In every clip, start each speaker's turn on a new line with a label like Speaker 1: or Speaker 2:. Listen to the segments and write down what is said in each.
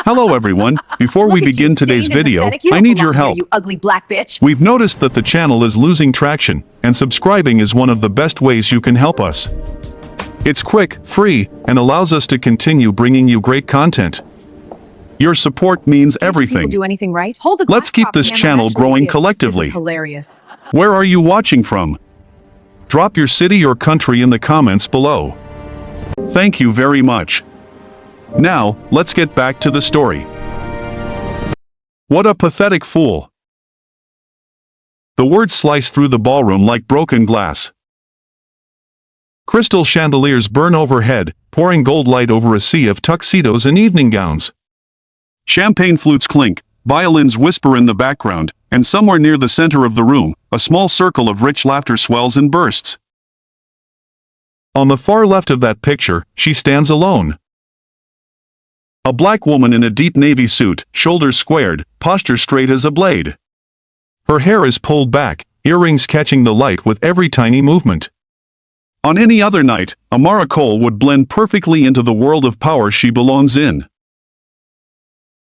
Speaker 1: Hello everyone, before we begin today's video, I need your help.
Speaker 2: You ugly black bitch.
Speaker 1: We've noticed that the channel is losing traction, and subscribing is one of the best ways you can help us. It's quick, free, and allows us to continue bringing you great content. Your support means everything.
Speaker 2: Do anything right? Hold the glass.
Speaker 1: Let's keep this channel growing collectively.
Speaker 2: This is hilarious.
Speaker 1: Where are you watching from? Drop your city or country in the comments below. Thank you very much. Now, let's get back to the story. What a pathetic fool. The words slice through the ballroom like broken glass. Crystal chandeliers burn overhead, pouring gold light over a sea of tuxedos and evening gowns. Champagne flutes clink, violins whisper in the background, and somewhere near the center of the room, a small circle of rich laughter swells and bursts. On the far left of that picture, she stands alone. A black woman in a deep navy suit, shoulders squared, posture straight as a blade. Her hair is pulled back, earrings catching the light with every tiny movement. On any other night, Amara Cole would blend perfectly into the world of power she belongs in.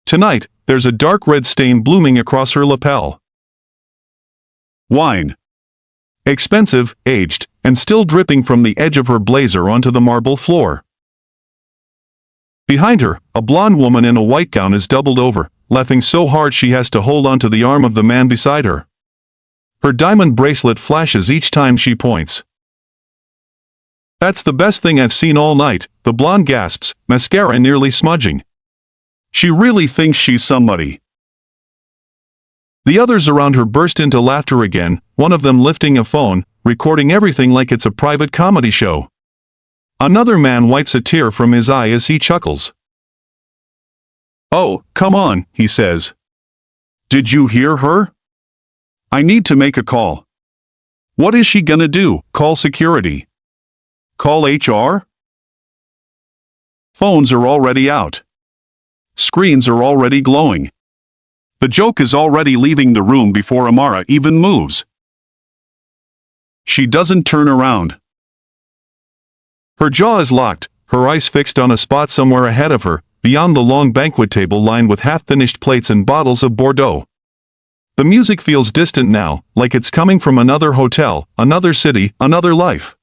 Speaker 1: Tonight, there's a dark red stain blooming across her lapel. Wine. Expensive, aged, and still dripping from the edge of her blazer onto the marble floor. Behind her, a blonde woman in a white gown is doubled over, laughing so hard she has to hold onto the arm of the man beside her. Her diamond bracelet flashes each time she points. That's the best thing I've seen all night, the blonde gasps, mascara nearly smudging. She really thinks she's somebody. The others around her burst into laughter again, one of them lifting a phone, recording everything like it's a private comedy show. Another man wipes a tear from his eye as he chuckles. "Oh, come on," he says. "Did you hear her? I need to make a call." What is she gonna do? Call security? Call HR? Phones are already out. Screens are already glowing. The joke is already leaving the room before Amara even moves. She doesn't turn around. Her jaw is locked, her eyes fixed on a spot somewhere ahead of her, beyond the long banquet table lined with half-finished plates and bottles of Bordeaux. The music feels distant now, like it's coming from another hotel, another city, another life.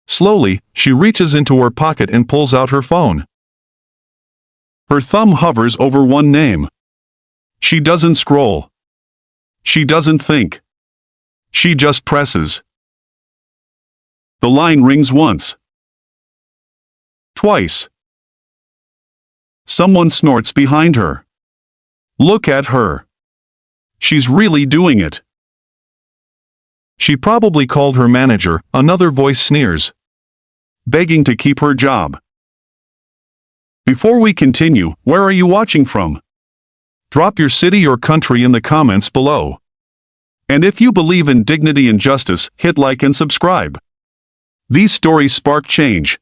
Speaker 1: Slowly, she reaches into her pocket and pulls out her phone. Her thumb hovers over one name. She doesn't scroll. She doesn't think. She just presses. The line rings once. Twice. Someone snorts behind her. Look at her. She's really doing it. She probably called her manager, another voice sneers. Begging to keep her job. Before we continue, where are you watching from? Drop your city or country in the comments below. And if you believe in dignity and justice, hit like and subscribe. These stories spark change.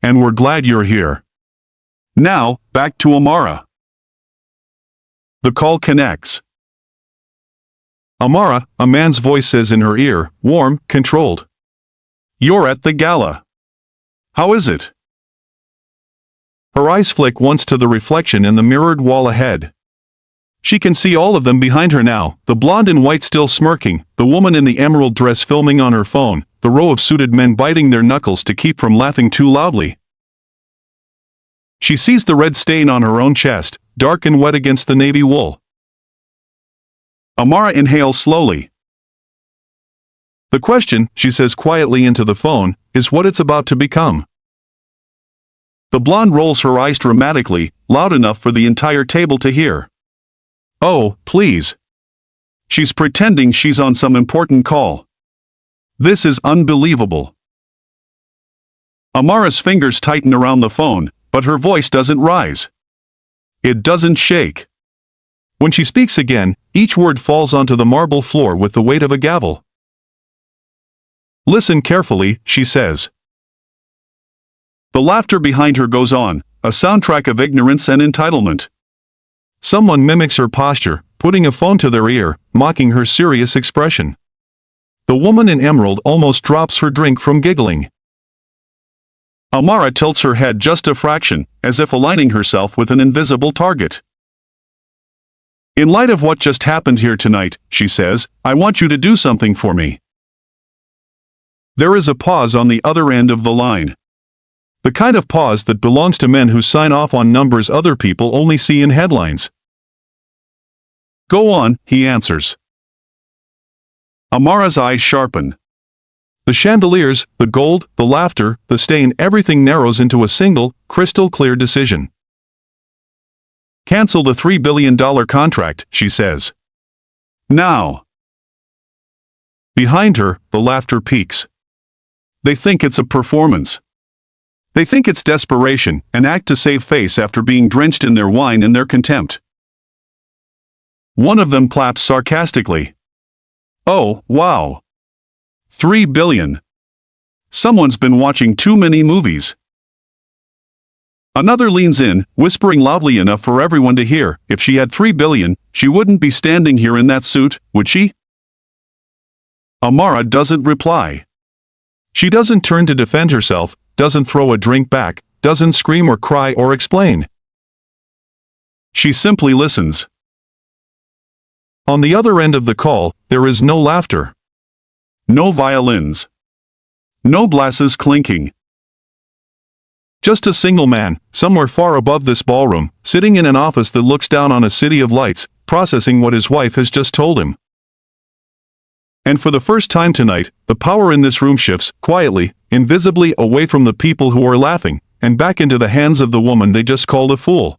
Speaker 1: And we're glad you're here. Now, back to Amara. The call connects. Amara, a man's voice says in her ear, warm, controlled. "You're at the gala. How is it?" Her eyes flick once to the reflection in the mirrored wall ahead. She can see all of them behind her now, the blonde in white still smirking, the woman in the emerald dress filming on her phone, the row of suited men biting their knuckles to keep from laughing too loudly. She sees the red stain on her own chest, dark and wet against the navy wool. Amara inhales slowly. The question, she says quietly into the phone, is what it's about to become. The blonde rolls her eyes dramatically, loud enough for the entire table to hear. "Oh, please." She's pretending she's on some important call. This is unbelievable. Amara's fingers tighten around the phone, but her voice doesn't rise. It doesn't shake. When she speaks again, each word falls onto the marble floor with the weight of a gavel. "Listen carefully," she says. The laughter behind her goes on, a soundtrack of ignorance and entitlement. Someone mimics her posture, putting a phone to their ear, mocking her serious expression. The woman in emerald almost drops her drink from giggling. Amara tilts her head just a fraction, as if aligning herself with an invisible target. In light of what just happened here tonight, she says, I want you to do something for me. There is a pause on the other end of the line. The kind of pause that belongs to men who sign off on numbers other people only see in headlines. Go on, he answers. Amara's eyes sharpen. The chandeliers, the gold, the laughter, the stain, everything narrows into a single, crystal-clear decision. Cancel the $3 billion contract, she says. Now. Behind her, the laughter peaks. They think it's a performance. They think it's desperation, an act to save face after being drenched in their wine and their contempt. One of them claps sarcastically. Oh, wow. 3 billion. Someone's been watching too many movies. Another leans in, whispering loudly enough for everyone to hear, if she had 3 billion, she wouldn't be standing here in that suit, would she? Amara doesn't reply. She doesn't turn to defend herself, doesn't throw a drink back, doesn't scream or cry or explain. She simply listens. On the other end of the call, there is no laughter. No violins. No glasses clinking. Just a single man, somewhere far above this ballroom, sitting in an office that looks down on a city of lights, processing what his wife has just told him. And for the first time tonight, the power in this room shifts, quietly, invisibly, away from the people who are laughing, and back into the hands of the woman they just called a fool.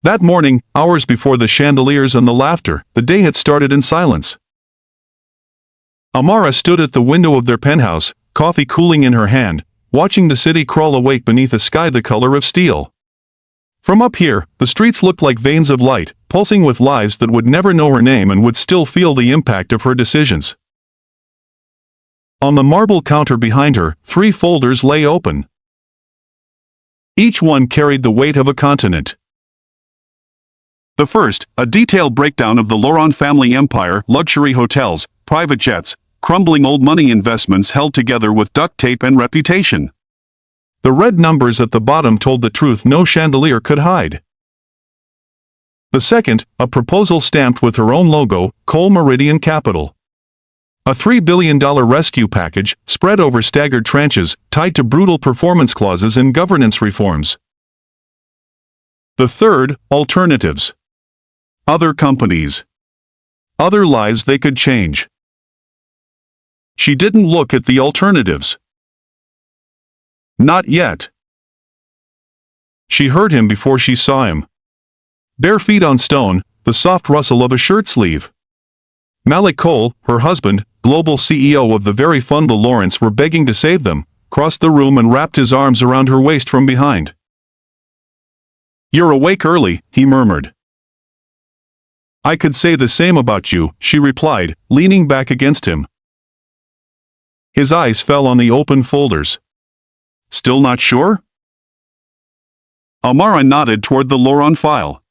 Speaker 1: That morning, hours before the chandeliers and the laughter, the day had started in silence. Amara stood at the window of their penthouse, coffee cooling in her hand, watching the city crawl awake beneath a sky the color of steel. From up here, the streets looked like veins of light, pulsing with lives that would never know her name and would still feel the impact of her decisions. On the marble counter behind her, 3 folders lay open. Each one carried the weight of a continent. The first, a detailed breakdown of the Laurent family empire, luxury hotels, private jets, crumbling old money investments held together with duct tape and reputation. The red numbers at the bottom told the truth no chandelier could hide. The second, a proposal stamped with her own logo, Cole Meridian Capital. A $3 billion rescue package, spread over staggered tranches, tied to brutal performance clauses and governance reforms. The third, alternatives. Other companies. Other lives they could change. She didn't look at the alternatives. Not yet. She heard him before she saw him. Bare feet on stone, the soft rustle of a shirt sleeve. Malik Cole, her husband, global CEO of the very fund the Lawrence were begging to save them, crossed the room and wrapped his arms around her waist from behind. You're awake early, he murmured. I could say the same about you, she replied, leaning back against him. His eyes fell on the open folders. Still not sure? Amara nodded toward the Laurent file.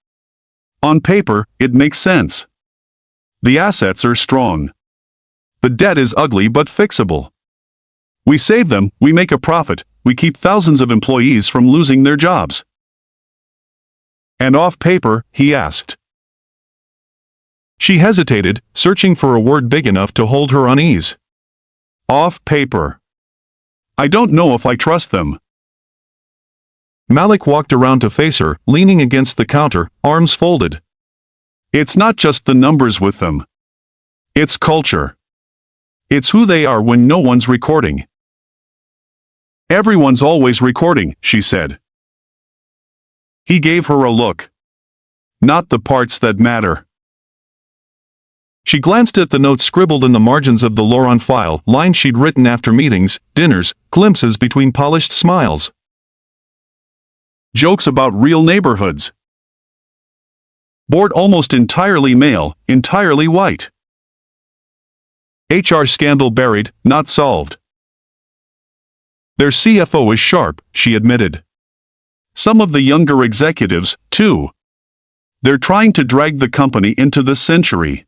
Speaker 1: On paper, it makes sense. The assets are strong. The debt is ugly but fixable. We save them, we make a profit, we keep thousands of employees from losing their jobs. And off paper, he asked. She hesitated, searching for a word big enough to hold her unease. Off paper. I don't know if I trust them. Malik walked around to face her, leaning against the counter, arms folded. It's not just the numbers with them. It's culture. It's who they are when no one's recording. Everyone's always recording, she said. He gave her a look. Not the parts that matter. She glanced at the notes scribbled in the margins of the Laurent file, lines she'd written after meetings, dinners, glimpses between polished smiles. Jokes about real neighborhoods. Board almost entirely male, entirely white. HR scandal buried, not solved. Their CFO is sharp, she admitted. Some of the younger executives, too. They're trying to drag the company into the century.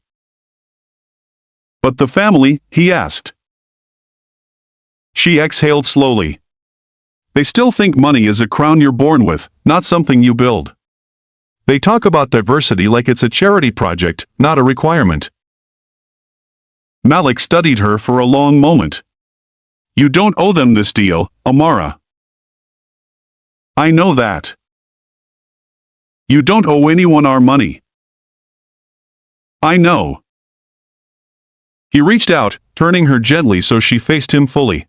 Speaker 1: But the family, he asked. She exhaled slowly. They still think money is a crown you're born with, not something you build. They talk about diversity like it's a charity project, not a requirement. Malik studied her for a long moment. You don't owe them this deal, Amara. I know that. You don't owe anyone our money. I know. He reached out, turning her gently so she faced him fully.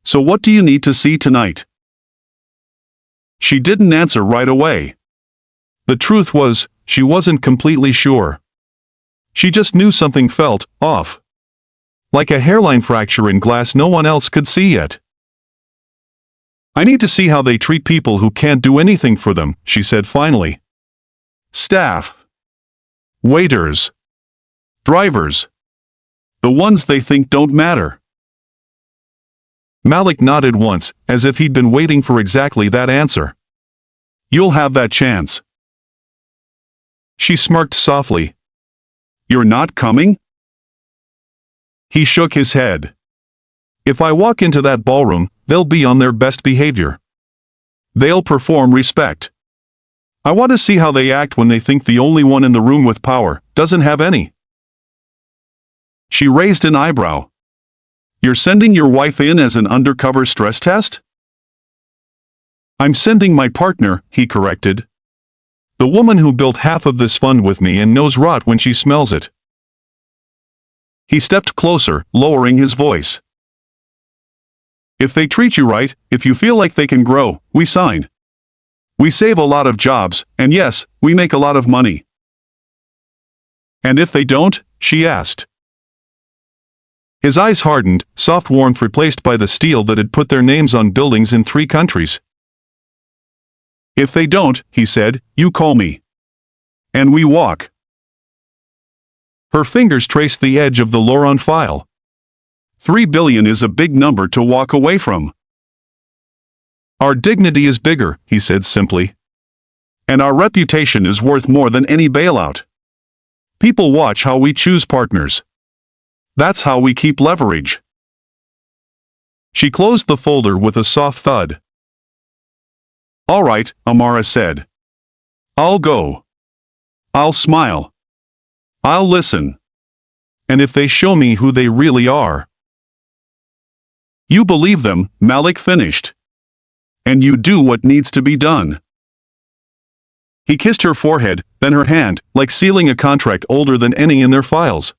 Speaker 1: So what do you need to see tonight? She didn't answer right away. The truth was, she wasn't completely sure. She just knew something felt off. Like a hairline fracture in glass no one else could see yet. I need to see how they treat people who can't do anything for them, she said finally. Staff. Waiters. Drivers. The ones they think don't matter. Malik nodded once, as if he'd been waiting for exactly that answer. You'll have that chance. She smirked softly. You're not coming? He shook his head. If I walk into that ballroom, they'll be on their best behavior. They'll perform respect. I want to see how they act when they think the only one in the room with power doesn't have any. She raised an eyebrow. You're sending your wife in as an undercover stress test? I'm sending my partner, he corrected. The woman who built half of this fund with me and knows rot when she smells it. He stepped closer, lowering his voice. If they treat you right, if you feel like they can grow, we sign. We save a lot of jobs, and yes, we make a lot of money. And if they don't? She asked. His eyes hardened, soft warmth replaced by the steel that had put their names on buildings in 3 countries. If they don't, he said, you call me. And we walk. Her fingers traced the edge of the Loron file. 3 billion is a big number to walk away from. Our dignity is bigger, he said simply. And our reputation is worth more than any bailout. People watch how we choose partners. That's how we keep leverage. She closed the folder with a soft thud. All right, Amara said. I'll go. I'll smile. I'll listen. And if they show me who they really are. You believe them, Malik finished. And you do what needs to be done. He kissed her forehead, then her hand, like sealing a contract older than any in their files.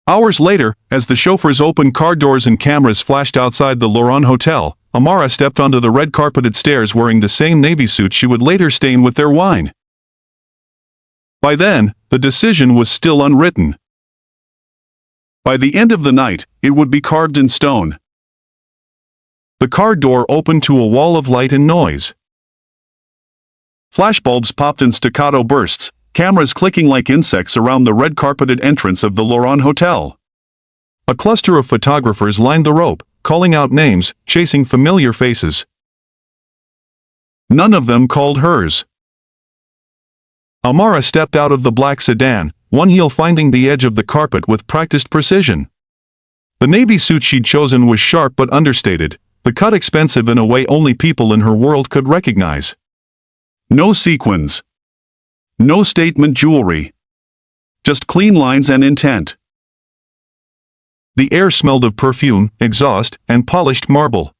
Speaker 1: Hours later, as the chauffeur's open car doors and cameras flashed outside the Loron Hotel, Amara stepped onto the red-carpeted stairs wearing the same navy suit she would later stain with their wine. By then, the decision was still unwritten. By the end of the night, it would be carved in stone. The car door opened to a wall of light and noise. Flashbulbs popped in staccato bursts, cameras clicking like insects around the red-carpeted entrance of the Loron Hotel. A cluster of photographers lined the rope, calling out names, chasing familiar faces. None of them called hers. Amara stepped out of the black sedan, one heel finding the edge of the carpet with practiced precision. The navy suit she'd chosen was sharp but understated, the cut expensive in a way only people in her world could recognize. No sequins. No statement jewelry. Just clean lines and intent. The air smelled of perfume, exhaust, and polished marble.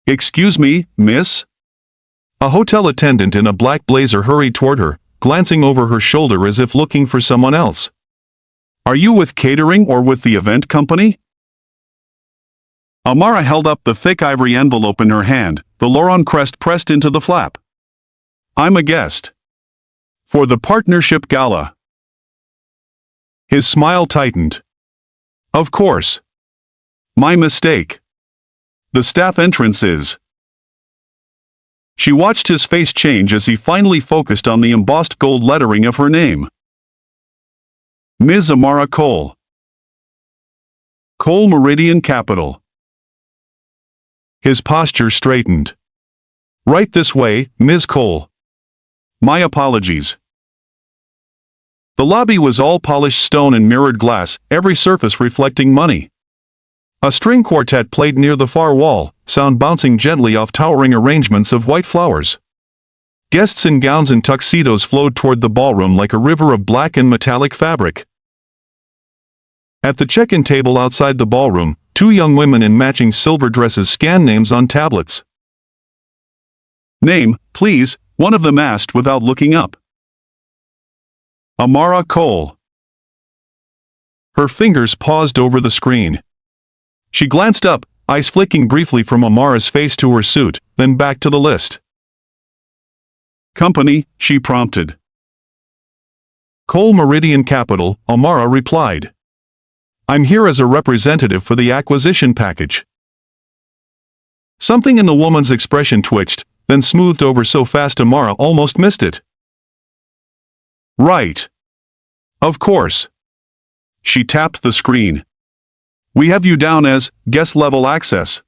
Speaker 1: Excuse me, miss? A hotel attendant in a black blazer hurried toward her, glancing over her shoulder as if looking for someone else. Are you with catering or with the event company? Amara held up the thick ivory envelope in her hand, the Loron crest pressed into the flap. I'm a guest. For the partnership gala. His smile tightened. Of course. My mistake. The staff entrance is. She watched his face change as he finally focused on the embossed gold lettering of her name. Ms. Amara Cole. Cole Meridian Capital. His posture straightened. Right this way, Ms. Cole. My apologies. The lobby was all polished stone and mirrored glass, every surface reflecting money. A string quartet played near the far wall, sound bouncing gently off towering arrangements of white flowers. Guests in gowns and tuxedos flowed toward the ballroom like a river of black and metallic fabric. At the check-in table outside the ballroom, two young women in matching silver dresses scanned names on tablets. "Name, please," one of them asked without looking up. "Amara Cole." Her fingers paused over the screen. She glanced up, eyes flicking briefly from Amara's face to her suit, then back to the list. "Company," she prompted. "Cole Meridian Capital," Amara replied. "I'm here as a representative for the acquisition package." Something in the woman's expression twitched, then smoothed over so fast Amara almost missed it. "Right. Of course." She tapped the screen. "We have you down as guest level access.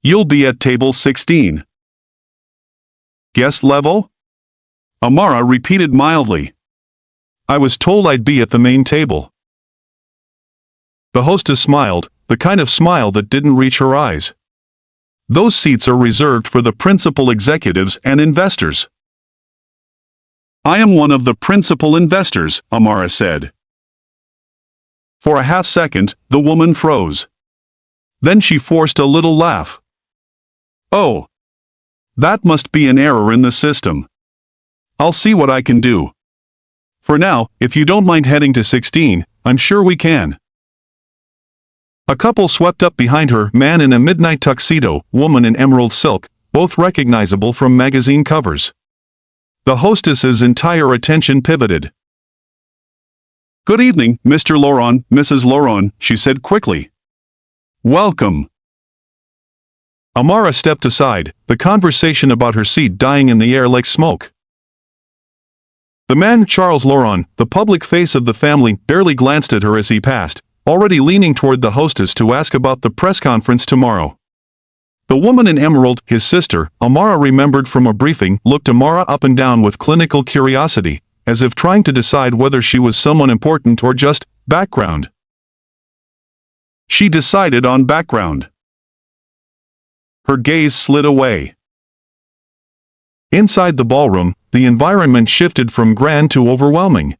Speaker 1: You'll be at table 16. "Guest level?" Amara repeated mildly. "I was told I'd be at the main table." The hostess smiled, the kind of smile that didn't reach her eyes. "Those seats are reserved for the principal executives and investors." "I am one of the principal investors," Amara said. For a half-second, the woman froze. Then she forced a little laugh. "Oh. That must be an error in the system. I'll see what I can do. For now, if you don't mind heading to 16, I'm sure we can." A couple swept up behind her, man in a midnight tuxedo, woman in emerald silk, both recognizable from magazine covers. The hostess's entire attention pivoted. "Good evening, Mr. Laurent, Mrs. Laurent," she said quickly. "Welcome." Amara stepped aside, the conversation about her seat dying in the air like smoke. The man, Charles Laurent, the public face of the family, barely glanced at her as he passed, already leaning toward the hostess to ask about the press conference tomorrow. The woman in emerald, his sister, Amara remembered from a briefing, looked Amara up and down with clinical curiosity, as if trying to decide whether she was someone important or just background. She decided on background. Her gaze slid away. Inside the ballroom, the environment shifted from grand to overwhelming.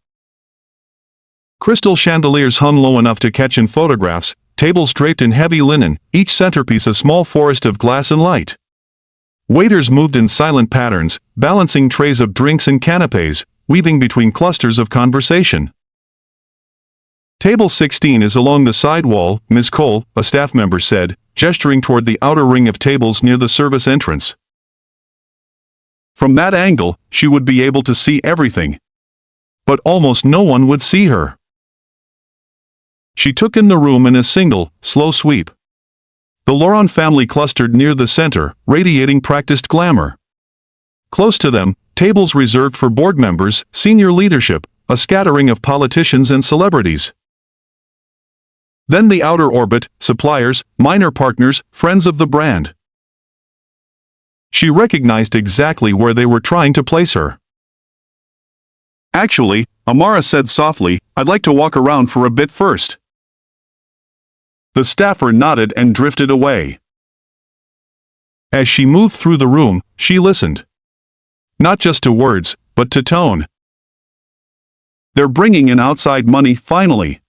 Speaker 1: Crystal chandeliers hung low enough to catch in photographs, tables draped in heavy linen, each centerpiece a small forest of glass and light. Waiters moved in silent patterns, balancing trays of drinks and canapes, weaving between clusters of conversation. "Table 16 is along the side wall, Ms. Cole," a staff member said, gesturing toward the outer ring of tables near the service entrance. From that angle, she would be able to see everything. But almost no one would see her. She took in the room in a single, slow sweep. The Laurent family clustered near the center, radiating practiced glamour. Close to them, tables reserved for board members, senior leadership, a scattering of politicians and celebrities. Then the outer orbit, suppliers, minor partners, friends of the brand. She recognized exactly where they were trying to place her. "Actually," Amara said softly, "I'd like to walk around for a bit first." The staffer nodded and drifted away. As she moved through the room, she listened. Not just to words, but to tone. "They're bringing in outside money, finally.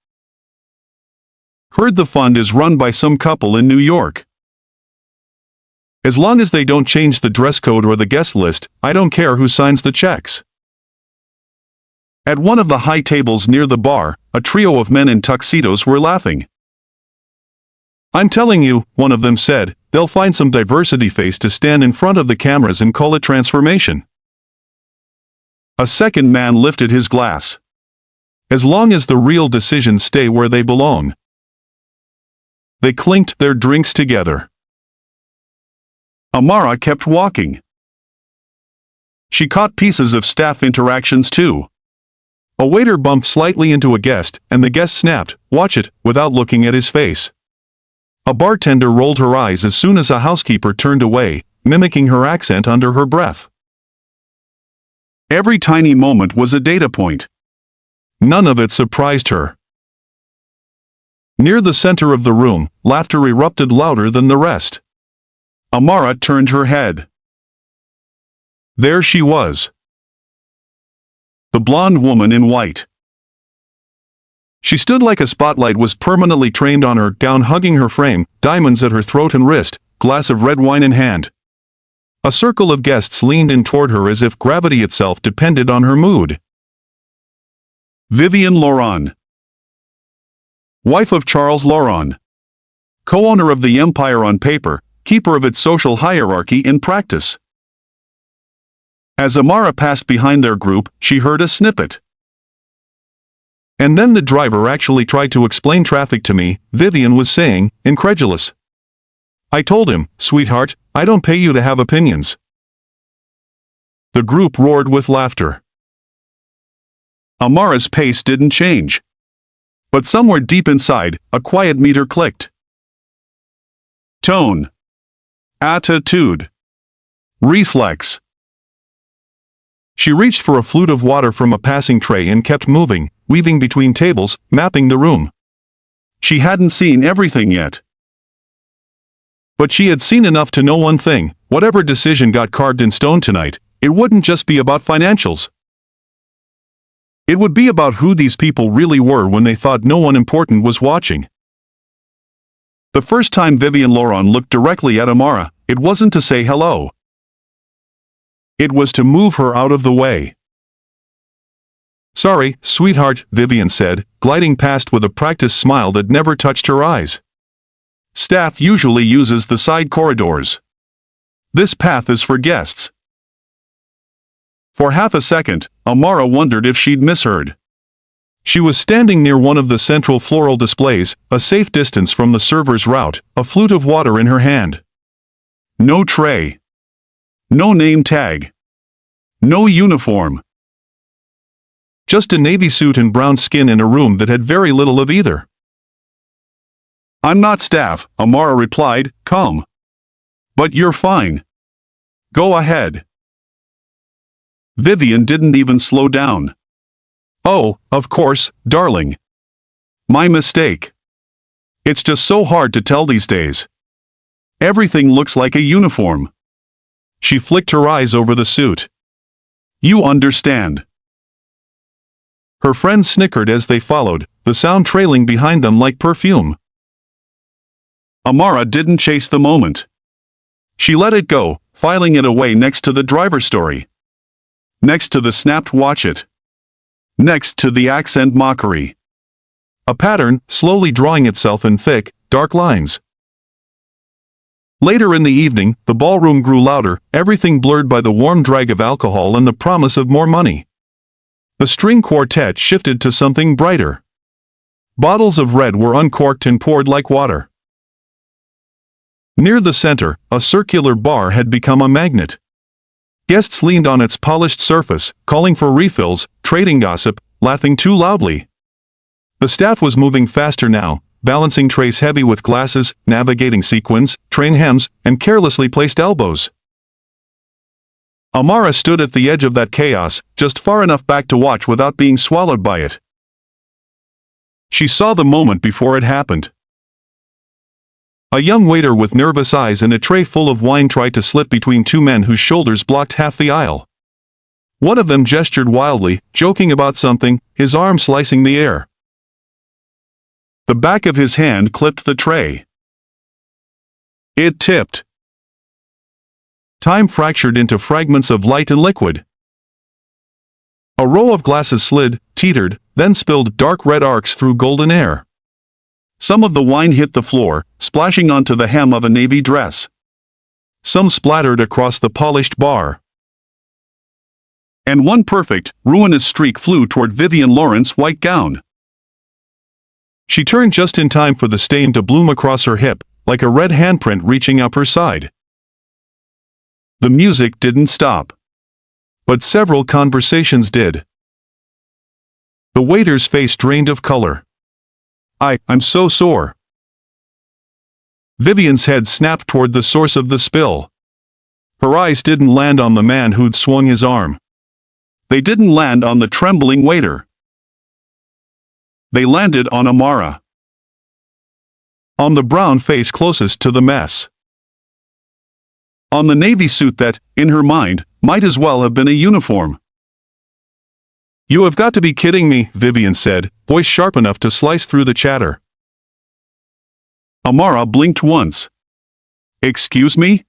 Speaker 1: Heard the fund is run by some couple in New York. As long as they don't change the dress code or the guest list, I don't care who signs the checks." At one of the high tables near the bar, a trio of men in tuxedos were laughing. "I'm telling you," one of them said, "they'll find some diversity face to stand in front of the cameras and call it transformation." A second man lifted his glass. "As long as the real decisions stay where they belong." They clinked their drinks together. Amara kept walking. She caught pieces of staff interactions too. A waiter bumped slightly into a guest, and the guest snapped, "Watch it," without looking at his face. A bartender rolled her eyes as soon as a housekeeper turned away, mimicking her accent under her breath. Every tiny moment was a data point. None of it surprised her. Near the center of the room, laughter erupted louder than the rest. Amara turned her head. There she was. The blonde woman in white. She stood like a spotlight was permanently trained on her, gown hugging her frame, diamonds at her throat and wrist, glass of red wine in hand. A circle of guests leaned in toward her as if gravity itself depended on her mood. Vivienne Laurent. Wife of Charles Laurent. Co-owner of the empire on paper, keeper of its social hierarchy in practice. As Amara passed behind their group, she heard a snippet. And then the driver actually tried to explain traffic to me, Vivienne was saying, incredulous. I told him, sweetheart, I don't pay you to have opinions. The group roared with laughter. Amara's pace didn't change. But somewhere deep inside, a quiet meter clicked. Tone. Attitude. Reflex. She reached for a flute of water from a passing tray and kept moving, weaving between tables, mapping the room. She hadn't seen everything yet. But she had seen enough to know one thing: whatever decision got carved in stone tonight, it wouldn't just be about financials. It would be about who these people really were when they thought no one important was watching. The first time Vivienne Laurent looked directly at Amara, it wasn't to say hello. It was to move her out of the way. Sorry, sweetheart, Vivienne said, gliding past with a practiced smile that never touched her eyes. Staff usually uses the side corridors. This path is for guests. For half a second, Amara wondered if she'd misheard. She was standing near one of the central floral displays, a safe distance from the server's route, a flute of water in her hand. No tray. No name tag. No uniform. Just a navy suit and brown skin in a room that had very little of either. I'm not staff, Amara replied, calm. But you're fine. Go ahead. Vivienne didn't even slow down. Oh, of course, darling. My mistake. It's just so hard to tell these days. Everything looks like a uniform. She flicked her eyes over the suit. You understand. Her friends snickered as they followed, the sound trailing behind them like perfume. Amara didn't chase the moment. She let it go, filing it away next to the driver's story. Next to the snapped watch it. Next to the accent mockery. A pattern slowly drawing itself in thick, dark lines. Later in the evening, the ballroom grew louder, everything blurred by the warm drag of alcohol and the promise of more money. The string quartet shifted to something brighter. Bottles of red were uncorked and poured like water. Near the center, a circular bar had become a magnet. Guests leaned on its polished surface, calling for refills, trading gossip, laughing too loudly. The staff was moving faster now, balancing trays heavy with glasses, navigating sequins, train hems, and carelessly placed elbows. Amara stood at the edge of that chaos, just far enough back to watch without being swallowed by it. She saw the moment before it happened. A young waiter with nervous eyes and a tray full of wine tried to slip between two men whose shoulders blocked half the aisle. One of them gestured wildly, joking about something, his arm slicing the air. The back of his hand clipped the tray. It tipped. Time fractured into fragments of light and liquid. A row of glasses slid, teetered, then spilled dark red arcs through golden air. Some of the wine hit the floor, splashing onto the hem of a navy dress. Some splattered across the polished bar. And one perfect, ruinous streak flew toward Vivienne Laurent's white gown. She turned just in time for the stain to bloom across her hip, like a red handprint reaching up her side. The music didn't stop. But several conversations did. The waiter's face drained of color. I'm so sore. Vivienne's head snapped toward the source of the spill. Her eyes didn't land on the man who'd swung his arm. They didn't land on the trembling waiter. They landed on Amara. on the brown face closest to the mess. On the navy suit that, in her mind, might as well have been a uniform. "You have got to be kidding me," Vivian said, voice sharp enough to slice through the chatter. Amara blinked once. "Excuse me?"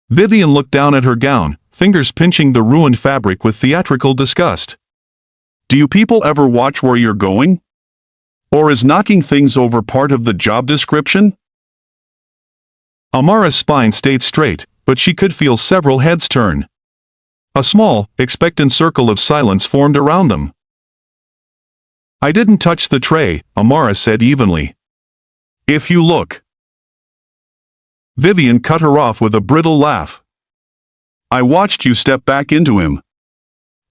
Speaker 1: Vivian looked down at her gown, fingers pinching the ruined fabric with theatrical disgust. "Do you people ever watch where you're going? Or is knocking things over part of the job description?" Amara's spine stayed straight, but she could feel several heads turn. A small, expectant circle of silence formed around them. "I didn't touch the tray," Amara said evenly. "If you look." Vivian cut her off with a brittle laugh. "I watched you step back into him.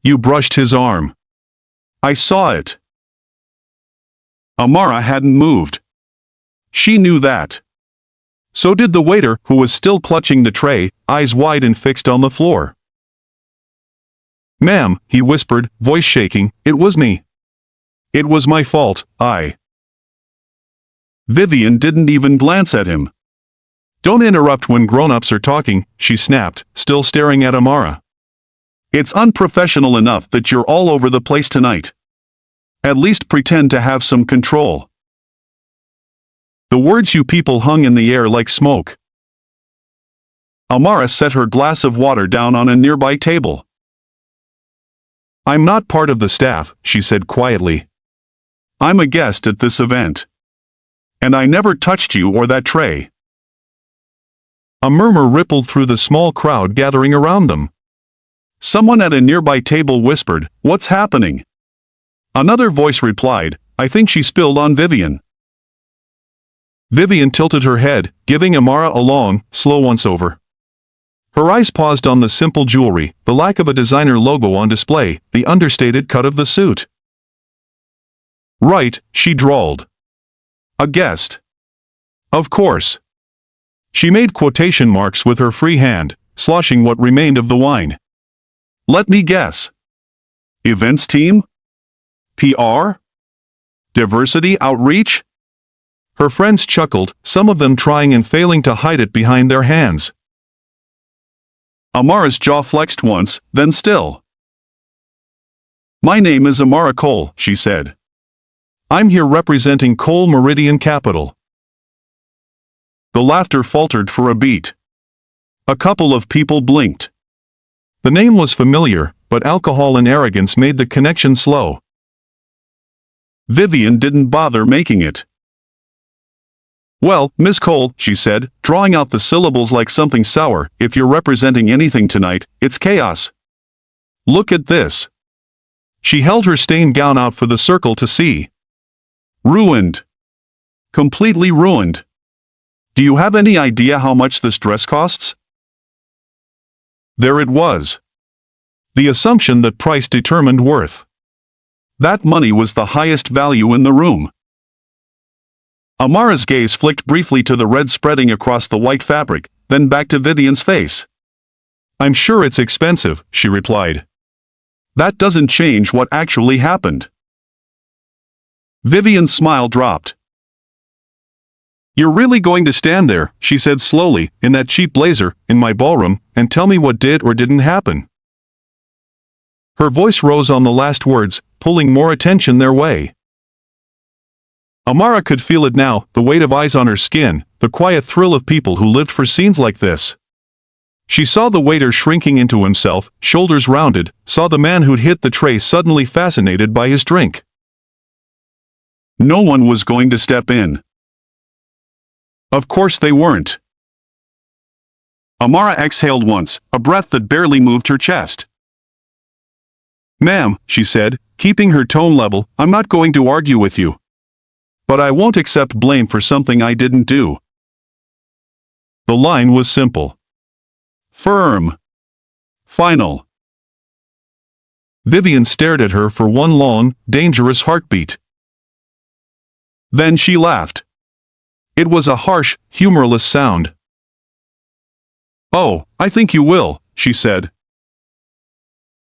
Speaker 1: You brushed his arm. I saw it." Amara hadn't moved. She knew that. So did the waiter, who was still clutching the tray, eyes wide and fixed on the floor. "Ma'am," he whispered, voice shaking, "it was me. It was my fault, Vivian didn't even glance at him. "Don't interrupt when grown-ups are talking," she snapped, still staring at Amara. "It's unprofessional enough that you're all over the place tonight. At least pretend to have some control." The words "you people" hung in the air like smoke. Amara set her glass of water down on a nearby table. "I'm not part of the staff," she said quietly. "I'm a guest at this event. And I never touched you or that tray." A murmur rippled through the small crowd gathering around them. Someone at a nearby table whispered, "What's happening?" Another voice replied, "I think she spilled on Vivian." Vivian tilted her head, giving Amara a long, slow once-over. Her eyes paused on the simple jewelry, the lack of a designer logo on display, the understated cut of the suit. "Right," she drawled. "A guest. Of course." She made quotation marks with her free hand, sloshing what remained of the wine. "Let me guess. Events team? PR? Diversity outreach?" Her friends chuckled, some of them trying and failing to hide it behind their hands. Amara's jaw flexed once, then still. "My name is Amara Cole," she said. "I'm here representing Cole Meridian Capital." The laughter faltered for a beat. A couple of people blinked. The name was familiar, but alcohol and arrogance made the connection slow. Vivian didn't bother making it. "Well, Miss Cole," she said, drawing out the syllables like something sour, "if you're representing anything tonight, it's chaos. Look at this." She held her stained gown out for the circle to see. "Ruined. Completely ruined. Do you have any idea how much this dress costs?" There it was. The assumption that price determined worth. That money was the highest value in the room. Amara's gaze flicked briefly to the red spreading across the white fabric, then back to Vivian's face. "I'm sure it's expensive," she replied. "That doesn't change what actually happened." Vivian's smile dropped. "You're really going to stand there," she said slowly, "in that cheap blazer, in my ballroom, and tell me what did or didn't happen?" Her voice rose on the last words, pulling more attention their way. Amara could feel it now, the weight of eyes on her skin, the quiet thrill of people who lived for scenes like this. She saw the waiter shrinking into himself, shoulders rounded, saw the man who'd hit the tray suddenly fascinated by his drink. No one was going to step in. Of course they weren't. Amara exhaled once, a breath that barely moved her chest. "Ma'am," she said, keeping her tone level, "I'm not going to argue with you. But I won't accept blame for something I didn't do." The line was simple. Firm. Final. Vivian stared at her for one long, dangerous heartbeat. Then she laughed. It was a harsh, humorless sound. "Oh, I think you will," she said.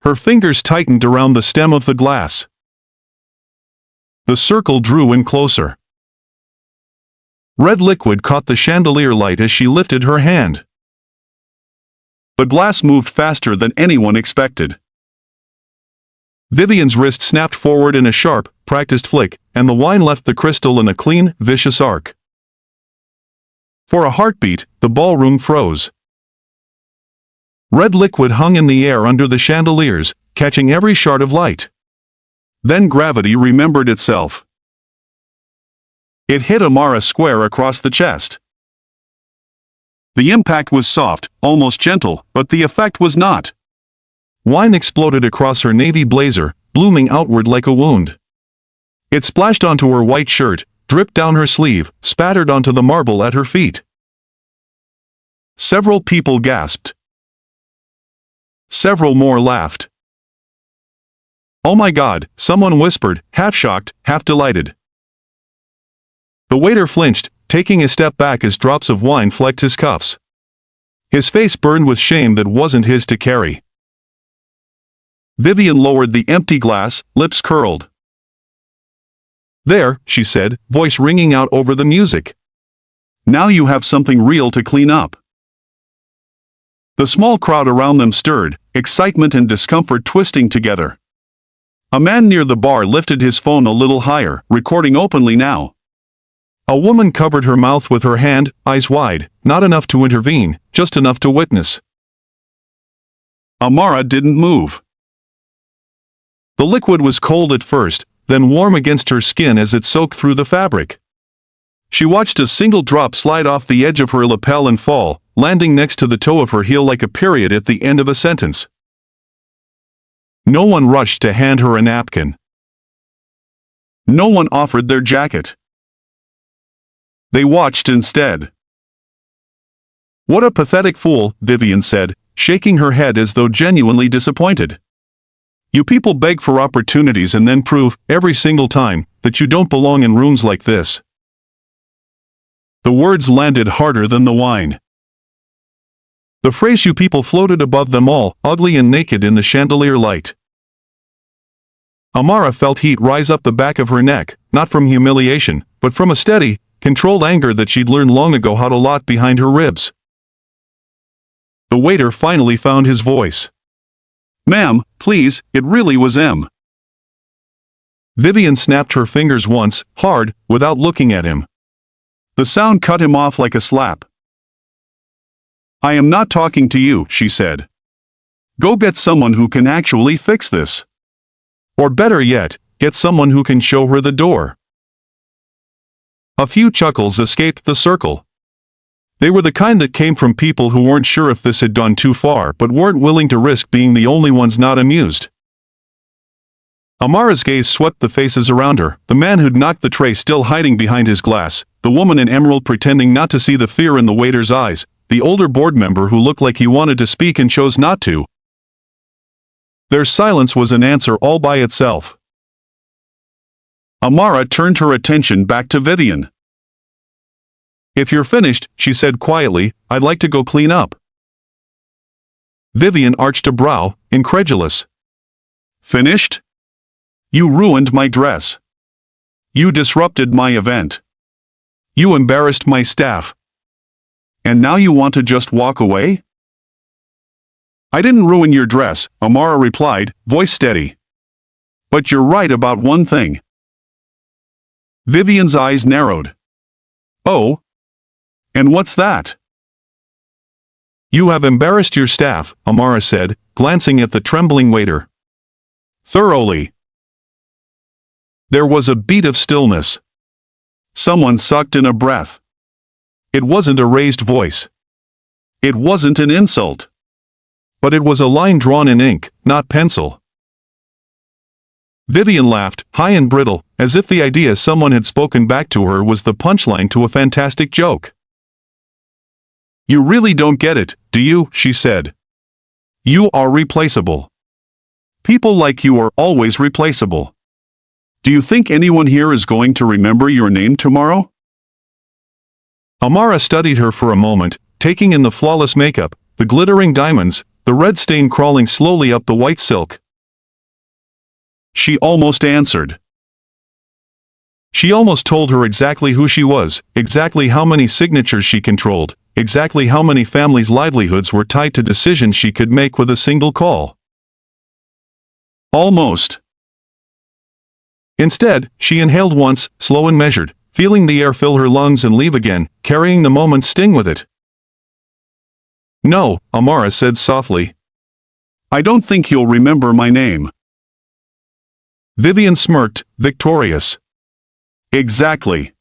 Speaker 1: Her fingers tightened around the stem of the glass. The circle drew in closer. Red liquid caught the chandelier light as she lifted her hand. The glass moved faster than anyone expected. Vivian's wrist snapped forward in a sharp, practiced flick, and the wine left the crystal in a clean, vicious arc. For a heartbeat, the ballroom froze. Red liquid hung in the air under the chandeliers, catching every shard of light. Then gravity remembered itself. It hit Amara square across the chest. The impact was soft, almost gentle, but the effect was not. Wine exploded across her navy blazer, blooming outward like a wound. It splashed onto her white shirt, dripped down her sleeve, spattered onto the marble at her feet. Several people gasped. Several more laughed. "Oh my God," someone whispered, half shocked, half delighted. The waiter flinched, taking a step back as drops of wine flecked his cuffs. His face burned with shame that wasn't his to carry. Vivian lowered the empty glass, lips curled. "There," she said, voice ringing out over the music. "Now you have something real to clean up." The small crowd around them stirred, excitement and discomfort twisting together. A man near the bar lifted his phone a little higher, recording openly now. A woman covered her mouth with her hand, eyes wide, not enough to intervene, just enough to witness. Amara didn't move. The liquid was cold at first, then warm against her skin as it soaked through the fabric. She watched a single drop slide off the edge of her lapel and fall, landing next to the toe of her heel like a period at the end of a sentence. No one rushed to hand her a napkin. No one offered their jacket. They watched instead. "What a pathetic fool," Vivian said, shaking her head as though genuinely disappointed. "You people beg for opportunities and then prove, every single time, that you don't belong in rooms like this." The words landed harder than the wine. The phrase "you people" floated above them all, ugly and naked in the chandelier light. Amara felt heat rise up the back of her neck, not from humiliation, but from a steady, controlled anger that she'd learned long ago how to lock behind her ribs. The waiter finally found his voice. "Ma'am, please, it really was M." Vivian snapped her fingers once, hard, without looking at him. The sound cut him off like a slap. "I am not talking to you," she said. "Go get someone who can actually fix this. Or better yet, get someone who can show her the door." A few chuckles escaped the circle. They were the kind that came from people who weren't sure if this had gone too far but weren't willing to risk being the only ones not amused. Amara's gaze swept the faces around her, the man who'd knocked the tray still hiding behind his glass, the woman in emerald pretending not to see the fear in the waiter's eyes, the older board member who looked like he wanted to speak and chose not to. Their silence was an answer all by itself. Amara turned her attention back to Vivian. "If you're finished," she said quietly, "I'd like to go clean up." Vivian arched a brow, incredulous. "Finished? You ruined my dress. You disrupted my event. You embarrassed my staff. And now you want to just walk away?" "I didn't ruin your dress," Amara replied, voice steady. "But you're right about one thing." Vivian's eyes narrowed. "Oh? And what's that?" "You have embarrassed your staff," Amara said, glancing at the trembling waiter. "Thoroughly." There was a beat of stillness. Someone sucked in a breath. It wasn't a raised voice. It wasn't an insult. But it was a line drawn in ink, not pencil. Vivian laughed, high and brittle, as if the idea someone had spoken back to her was the punchline to a fantastic joke. "You really don't get it, do you?" she said. "You are replaceable. People like you are always replaceable. Do you think anyone here is going to remember your name tomorrow?" Amara studied her for a moment, taking in the flawless makeup, the glittering diamonds, the red stain crawling slowly up the white silk. She almost answered. She almost told her exactly who she was, exactly how many signatures she controlled, exactly how many families' livelihoods were tied to decisions she could make with a single call. Almost. Instead, she inhaled once, slow and measured, feeling the air fill her lungs and leave again, carrying the moment's sting with it. "No," Amara said softly. "I don't think you'll remember my name." Vivian smirked, victorious. "Exactly."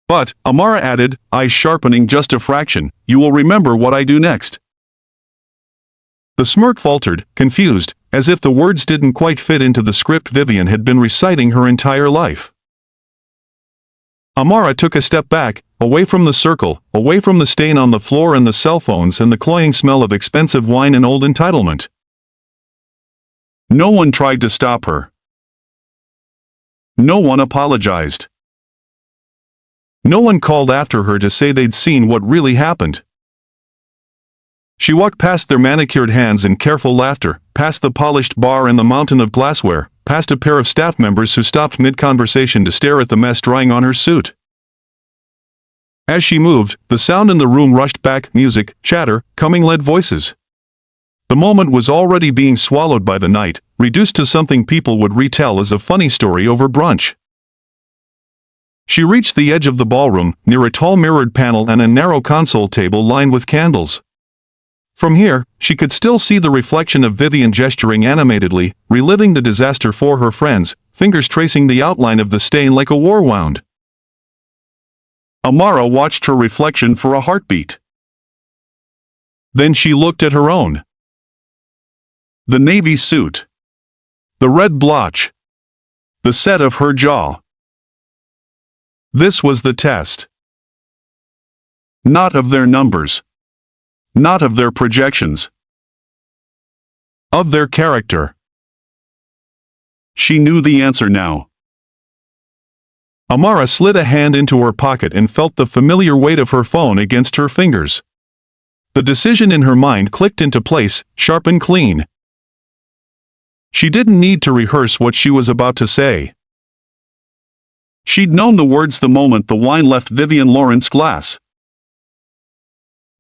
Speaker 1: "But," Amara added, eyes sharpening just a fraction, "you will remember what I do next." The smirk faltered, confused, as if the words didn't quite fit into the script Vivian had been reciting her entire life. Amara took a step back, away from the circle, away from the stain on the floor and the cell phones and the cloying smell of expensive wine and old entitlement. No one tried to stop her. No one apologized. No one called after her to say they'd seen what really happened. She walked past their manicured hands in careful laughter, past the polished bar and the mountain of glassware, past a pair of staff members who stopped mid-conversation to stare at the mess drying on her suit. As she moved, the sound in the room rushed back, music, chatter, coming lead voices. The moment was already being swallowed by the night, reduced to something people would retell as a funny story over brunch. She reached the edge of the ballroom, near a tall mirrored panel and a narrow console table lined with candles. From here, she could still see the reflection of Vivian gesturing animatedly, reliving the disaster for her friends, fingers tracing the outline of the stain like a war wound. Amara watched her reflection for a heartbeat. Then she looked at her own. The navy suit. The red blotch. The set of her jaw. This was the test. Not of their numbers. Not of their projections. Of their character. She knew the answer now. Amara slid a hand into her pocket and felt the familiar weight of her phone against her fingers. The decision in her mind clicked into place, sharp and clean. She didn't need to rehearse what she was about to say. She'd known the words the moment the wine left Vivian Lawrence's glass.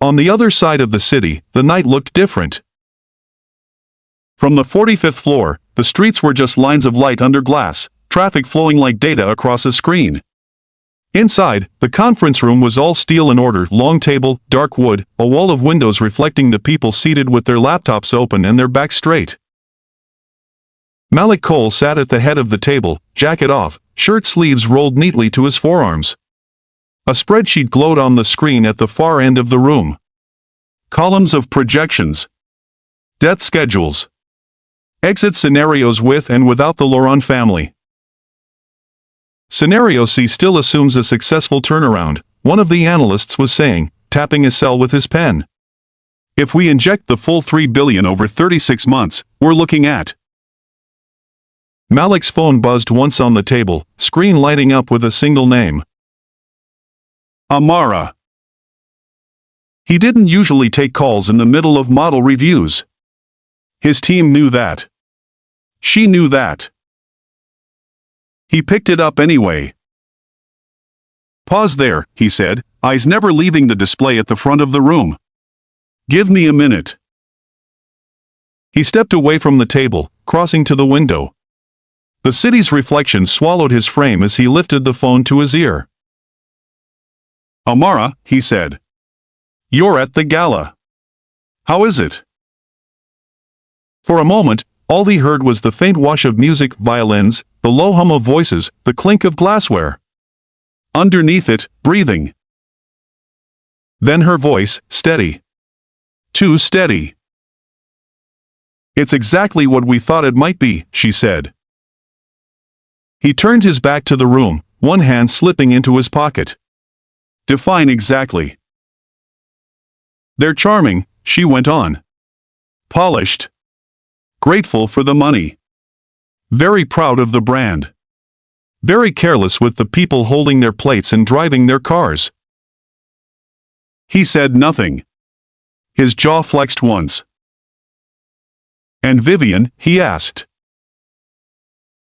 Speaker 1: On the other side of the city, the night looked different. From the 45th floor, the streets were just lines of light under glass, traffic flowing like data across a screen. Inside, the conference room was all steel and order, long table, dark wood, a wall of windows reflecting the people seated with their laptops open and their backs straight. Malik Cole sat at the head of the table, jacket off, shirt sleeves rolled neatly to his forearms. A spreadsheet glowed on the screen at the far end of the room. Columns of projections. Death schedules. Exit scenarios with and without the Laurent family. Scenario C still assumes a successful turnaround, one of the analysts was saying, tapping a cell with his pen. If we inject the full $3 billion over 36 months, we're looking at. Malik's phone buzzed once on the table, screen lighting up with a single name. Amara. He didn't usually take calls in the middle of model reviews. His team knew that. She knew that. He picked it up anyway. Pause there, he said, eyes never leaving the display at the front of the room. Give me a minute. He stepped away from the table, crossing to the window. The city's reflection swallowed his frame as he lifted the phone to his ear. Amara, he said. You're at the gala. How is it? For a moment, all he heard was the faint wash of music, violins, the low hum of voices, the clink of glassware. Underneath it, breathing. Then her voice, steady. Too steady. It's exactly what we thought it might be, she said. He turned his back to the room, one hand slipping into his pocket. Define exactly. They're charming, she went on. Polished. Grateful for the money. Very proud of the brand. Very careless with the people holding their plates and driving their cars. He said nothing. His jaw flexed once. And Vivian, he asked.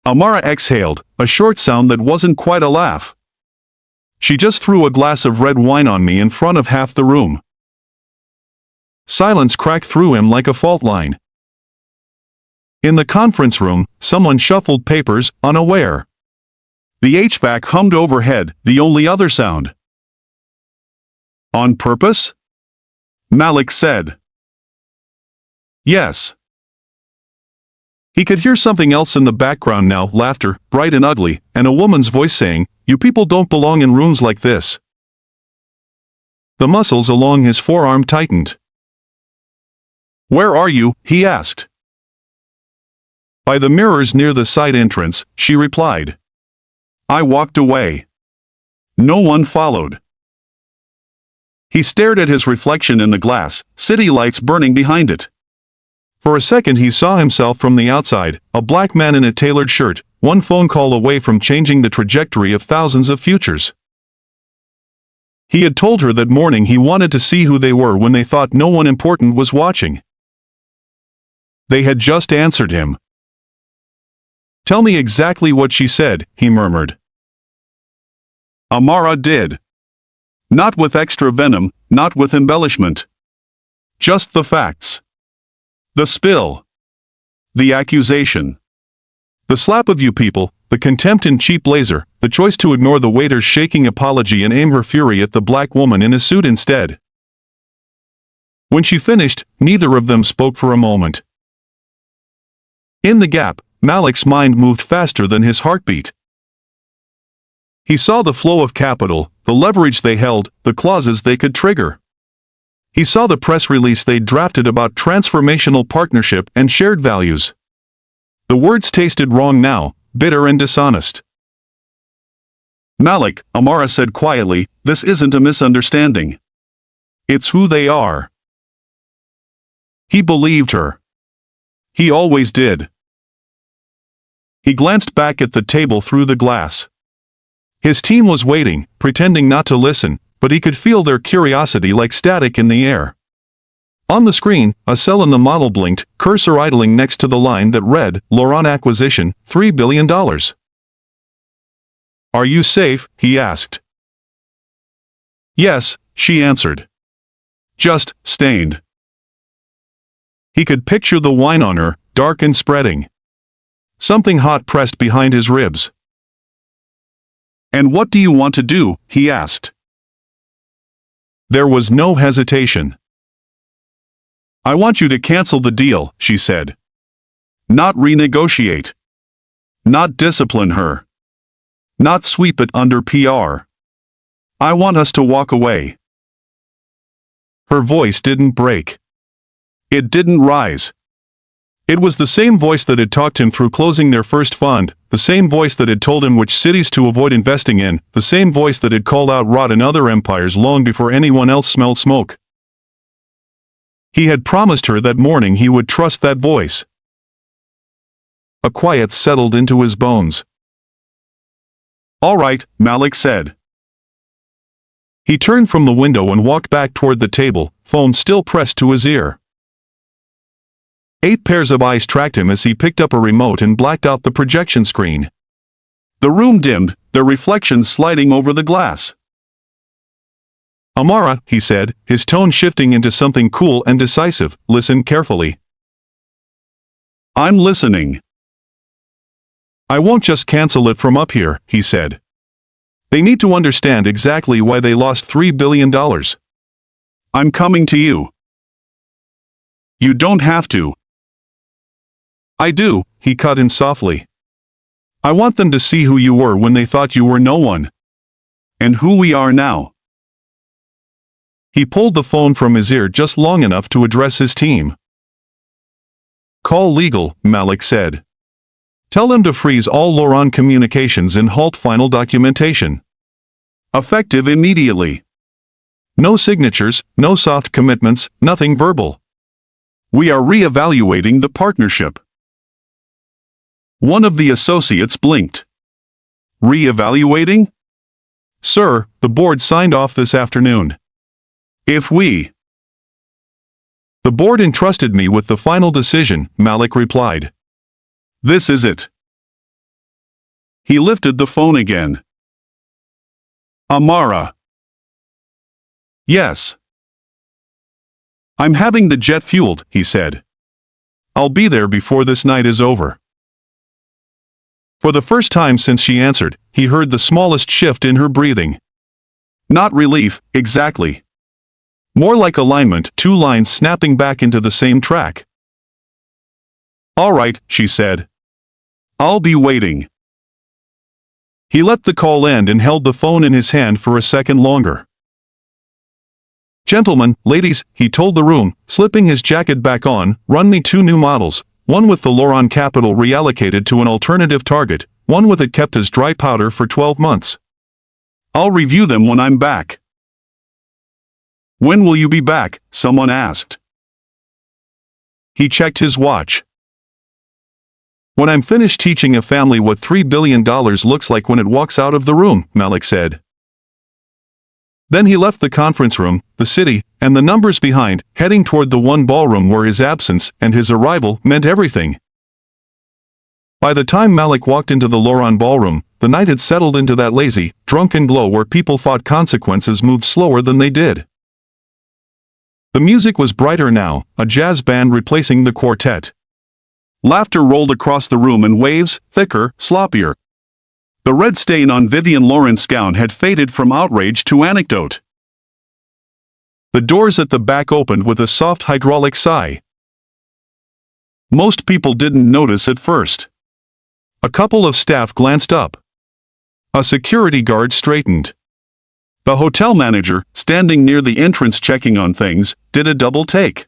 Speaker 1: Amara exhaled, a short sound that wasn't quite a laugh. She just threw a glass of red wine on me in front of half the room. Silence cracked through him like a fault line. In the conference room, someone shuffled papers, unaware. The HVAC hummed overhead, the only other sound. On purpose? Malik said. Yes. He could hear something else in the background now, laughter, bright and ugly, and a woman's voice saying, "You people don't belong in rooms like this." The muscles along his forearm tightened. "Where are you?" he asked. "By the mirrors near the side entrance," she replied. I walked away. No one followed. He stared at his reflection in the glass, city lights burning behind it. For a second he saw himself from the outside, a black man in a tailored shirt, one phone call away from changing the trajectory of thousands of futures. He had told her that morning he wanted to see who they were when they thought no one important was watching. They had just answered him. "Tell me exactly what she said," he murmured. Amara did. Not with extra venom, not with embellishment. Just the facts. The spill. The accusation. The slap of "you people," the contempt in cheap blazer, the choice to ignore the waiter's shaking apology and aim her fury at the black woman in a suit instead. When she finished, neither of them spoke for a moment. In the gap, Malik's mind moved faster than his heartbeat. He saw the flow of capital, the leverage they held, the clauses they could trigger. He saw the press release they'd drafted about transformational partnership and shared values. The words tasted wrong now, bitter and dishonest. "Malik," Amara said quietly, "this isn't a misunderstanding. It's who they are." He believed her. He always did. He glanced back at the table through the glass. His team was waiting, pretending not to listen, but he could feel their curiosity like static in the air. On the screen, a cell in the model blinked, cursor idling next to the line that read, "Laurent acquisition, $3 billion. "Are you safe?" he asked. "Yes," she answered. "Just stained." He could picture the wine on her, dark and spreading. Something hot pressed behind his ribs. "And what do you want to do?" he asked. There was no hesitation. "I want you to cancel the deal," she said. "Not renegotiate. Not discipline her. Not sweep it under PR. I want us to walk away." Her voice didn't break. It didn't rise. It was the same voice that had talked him through closing their first fund, the same voice that had told him which cities to avoid investing in, the same voice that had called out rot in other empires long before anyone else smelled smoke. He had promised her that morning he would trust that voice. A quiet settled into his bones. "All right," Malik said. He turned from the window and walked back toward the table, phone still pressed to his ear. 8 pairs of eyes tracked him as he picked up a remote and blacked out the projection screen. The room dimmed, their reflections sliding over the glass. "Amara," he said, his tone shifting into something cool and decisive, "listen carefully." "I'm listening." "I won't just cancel it from up here," he said. "They need to understand exactly why they lost $3 billion. I'm coming to you." "You don't have to." "I do," he cut in softly. "I want them to see who you were when they thought you were no one. And who we are now." He pulled the phone from his ear just long enough to address his team. "Call legal," Malik said. "Tell them to freeze all Laurent communications and halt final documentation. Effective immediately. No signatures, no soft commitments, nothing verbal. We are re-evaluating the partnership." One of the associates blinked. "Re-evaluating?" "Sir, the board signed off this afternoon." "If we—" "The board entrusted me with the final decision," Malik replied. "This is it." He lifted the phone again. Amara. Yes. I'm having the jet fueled, he said. I'll be there before this night is over. For the first time since she answered, he heard the smallest shift in her breathing. Not relief, exactly. More like alignment, two lines snapping back into the same track. All right, she said. I'll be waiting. He let the call end and held the phone in his hand for a second longer. Gentlemen, ladies, he told the room, slipping his jacket back on, run me 2 new models, one with the Lauron capital reallocated to an alternative target, one with it kept as dry powder for 12 months. I'll review them when I'm back. When will you be back? Someone asked. He checked his watch. When I'm finished teaching a family what $3 billion looks like when it walks out of the room, Malik said. Then he left the conference room, the city, and the numbers behind, heading toward the one ballroom where his absence and his arrival meant everything. By the time Malik walked into the Lauron ballroom, the night had settled into that lazy, drunken glow where people thought consequences moved slower than they did. The music was brighter now, a jazz band replacing the quartet. Laughter rolled across the room in waves, thicker, sloppier. The red stain on Vivian Lauren's gown had faded from outrage to anecdote. The doors at the back opened with a soft hydraulic sigh. Most people didn't notice at first. A couple of staff glanced up. A security guard straightened. The hotel manager, standing near the entrance checking on things, did a double take.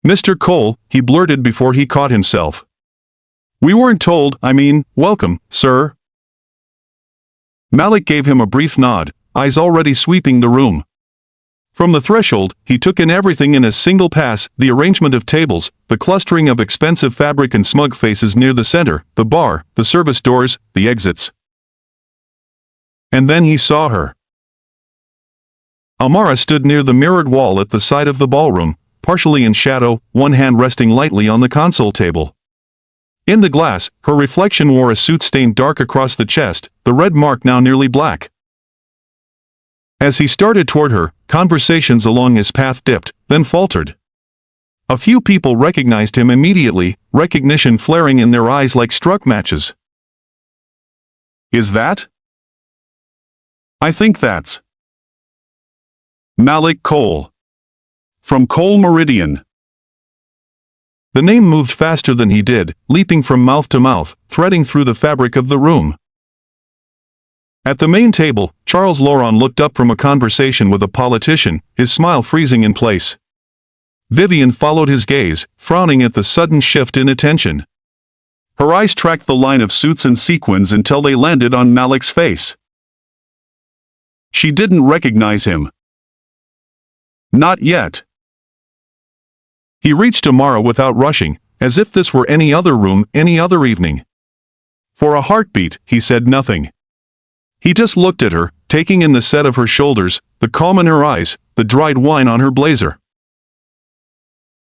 Speaker 1: Mr. Cole, he blurted before he caught himself. We weren't told, welcome, sir. Malik gave him a brief nod, eyes already sweeping the room. From the threshold, he took in everything in a single pass, the arrangement of tables, the clustering of expensive fabric and smug faces near the center, the bar, the service doors, the exits. And then he saw her. Amara stood near the mirrored wall at the side of the ballroom, partially in shadow, one hand resting lightly on the console table. In the glass, her reflection wore a suit stained dark across the chest, the red mark now nearly black. As he started toward her, conversations along his path dipped, then faltered. A few people recognized him immediately, recognition flaring in their eyes like struck matches. Is that? I think that's Malik Cole. From Cole Meridian. The name moved faster than he did, leaping from mouth to mouth, threading through the fabric of the room. At the main table, Charles Lauron looked up from a conversation with a politician, his smile freezing in place. Vivian followed his gaze, frowning at the sudden shift in attention. Her eyes tracked the line of suits and sequins until they landed on Malik's face. She didn't recognize him. Not yet. He reached Amara without rushing, as if this were any other room, any other evening. For a heartbeat, he said nothing. He just looked at her, taking in the set of her shoulders, the calm in her eyes, the dried wine on her blazer.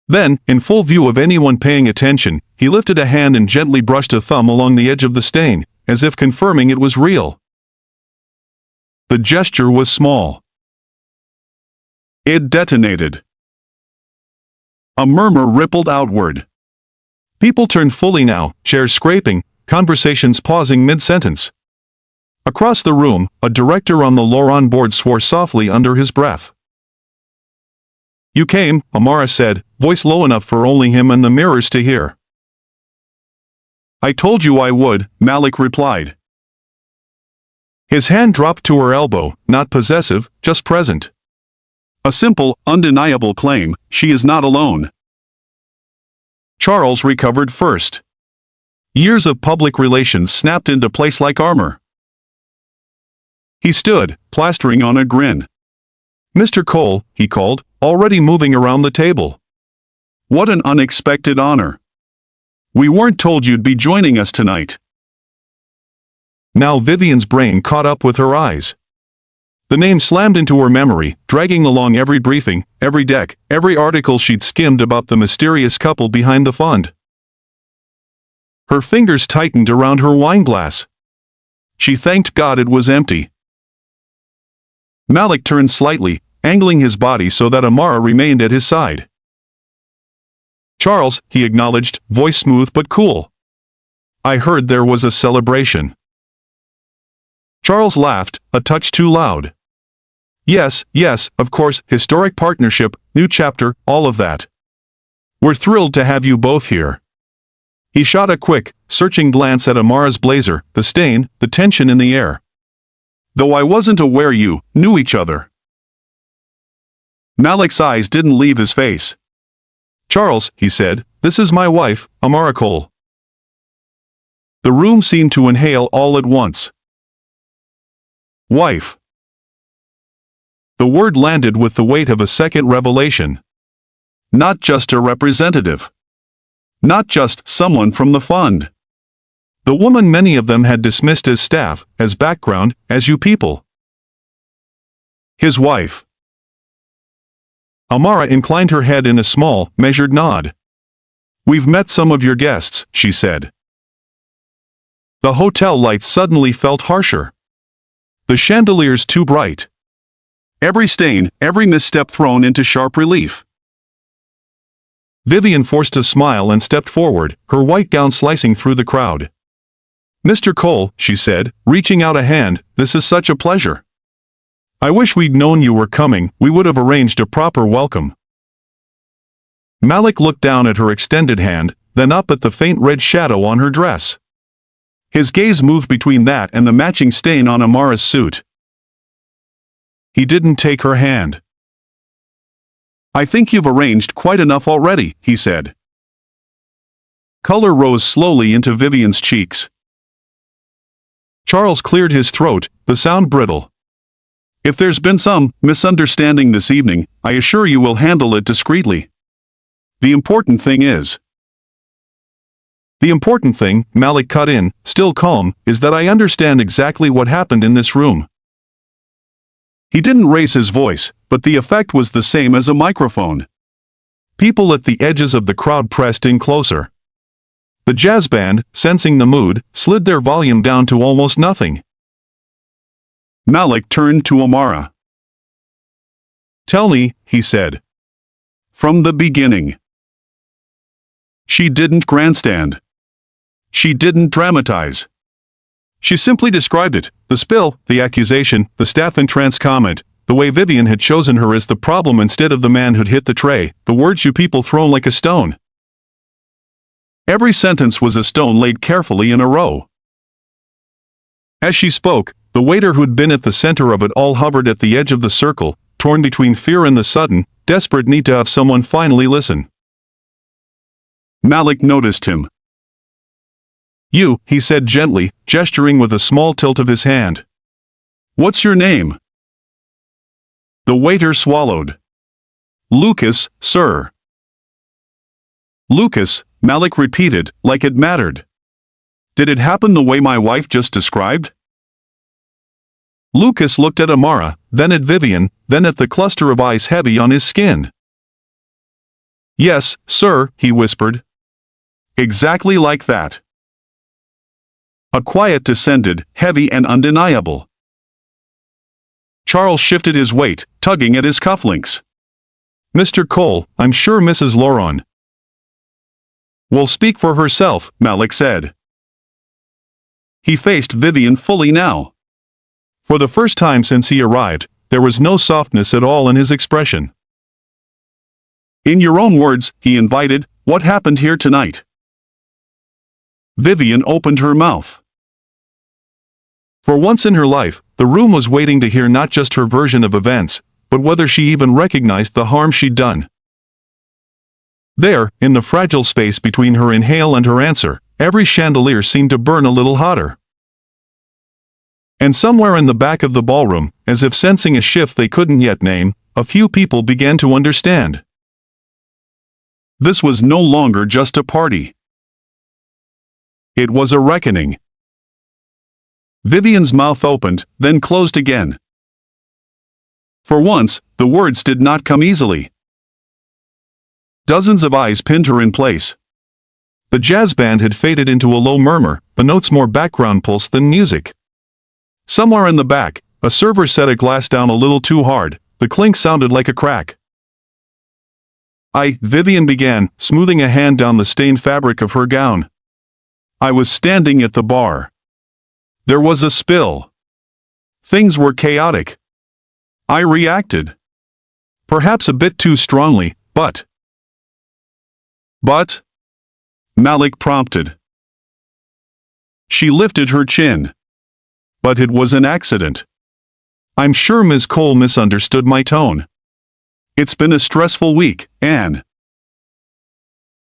Speaker 1: Then, in full view of anyone paying attention, he lifted a hand and gently brushed a thumb along the edge of the stain, as if confirming it was real. The gesture was small. It detonated. A murmur rippled outward. People turned fully now, chairs scraping, conversations pausing mid-sentence. Across the room, a director on the Lauron board swore softly under his breath. You came, Amara said, voice low enough for only him and the mirrors to hear. I told you I would, Malik replied. His hand dropped to her elbow, not possessive, just present. A simple, undeniable claim, she is not alone. Charles recovered first. Years of public relations snapped into place like armor. He stood, plastering on a grin. Mr. Cole, he called, already moving around the table. What an unexpected honor. We weren't told you'd be joining us tonight. Now Vivian's brain caught up with her eyes. The name slammed into her memory, dragging along every briefing, every deck, every article she'd skimmed about the mysterious couple behind the fund. Her fingers tightened around her wineglass. She thanked God it was empty. Malik turned slightly, angling his body so that Amara remained at his side. "Charles," he acknowledged, voice smooth but cool. "I heard there was a celebration." Charles laughed, a touch too loud. Yes, of course, historic partnership, new chapter, all of that. We're thrilled to have you both here." He shot a quick, searching glance at Amara's blazer, the stain, the tension in the air. "Though I wasn't aware you knew each other." Malik's eyes didn't leave his face. "Charles," he said, "this is my wife, Amara Cole." The room seemed to inhale all at once. Wife. The word landed with the weight of a second revelation. Not just a representative. Not just someone from the fund. The woman many of them had dismissed as staff, as background, as you people. His wife. Amara inclined her head in a small, measured nod. "We've met some of your guests," she said. The hotel lights suddenly felt harsher. The chandeliers too bright. Every stain, every misstep thrown into sharp relief. Vivian forced a smile and stepped forward, her white gown slicing through the crowd. "Mr. Cole," she said, reaching out a hand, "this is such a pleasure. I wish we'd known you were coming, we would have arranged a proper welcome." Malik looked down at her extended hand, then up at the faint red shadow on her dress. His gaze moved between that and the matching stain on Amara's suit. He didn't take her hand. "I think you've arranged quite enough already," he said. Color rose slowly into Vivian's cheeks. Charles cleared his throat, the sound brittle. "If there's been some misunderstanding this evening, I assure you we'll handle it discreetly. The important thing is—" "The important thing," Malik cut in, still calm, "is that I understand exactly what happened in this room." He didn't raise his voice, but the effect was the same as a microphone. People at the edges of the crowd pressed in closer. The jazz band, sensing the mood, slid their volume down to almost nothing. Malik turned to Amara. "Tell me," he said. "From the beginning." She didn't grandstand. She didn't dramatize. She simply described it, the spill, the accusation, the staff entrance comment, the way Vivian had chosen her as the problem instead of the man who'd hit the tray, the words you people thrown like a stone. Every sentence was a stone laid carefully in a row. As she spoke, the waiter who'd been at the center of it all hovered at the edge of the circle, torn between fear and the sudden, desperate need to have someone finally listen. Malik noticed him. "You," he said gently, gesturing with a small tilt of his hand. "What's your name?" The waiter swallowed. "Lucas, sir." "Lucas," Malik repeated, like it mattered. "Did it happen the way my wife just described?" Lucas looked at Amara, then at Vivian, then at the cluster of eyes heavy on his skin. "Yes, sir," he whispered. "Exactly like that." A quiet descended, heavy and undeniable. Charles shifted his weight, tugging at his cufflinks. "Mr. Cole, I'm sure Mrs. Loron will speak for herself," Malik said. He faced Vivian fully now. For the first time since he arrived, there was no softness at all in his expression. "In your own words," he invited, "what happened here tonight?" Vivian opened her mouth. For once in her life, the room was waiting to hear not just her version of events, but whether she even recognized the harm she'd done. There, in the fragile space between her inhale and her answer, every chandelier seemed to burn a little hotter. And somewhere in the back of the ballroom, as if sensing a shift they couldn't yet name, a few people began to understand. This was no longer just a party. It was a reckoning. Vivian's mouth opened, then closed again. For once, the words did not come easily. Dozens of eyes pinned her in place. The jazz band had faded into a low murmur, the notes more background pulse than music. Somewhere in the back, a server set a glass down a little too hard. The clink sounded like a crack. Vivian began, smoothing a hand down the stained fabric of her gown. I was standing at the bar. There was a spill. Things were chaotic. I reacted. Perhaps a bit too strongly, but... But? Malik prompted. She lifted her chin. But it was an accident. I'm sure Ms. Cole misunderstood my tone. It's been a stressful week, Anne.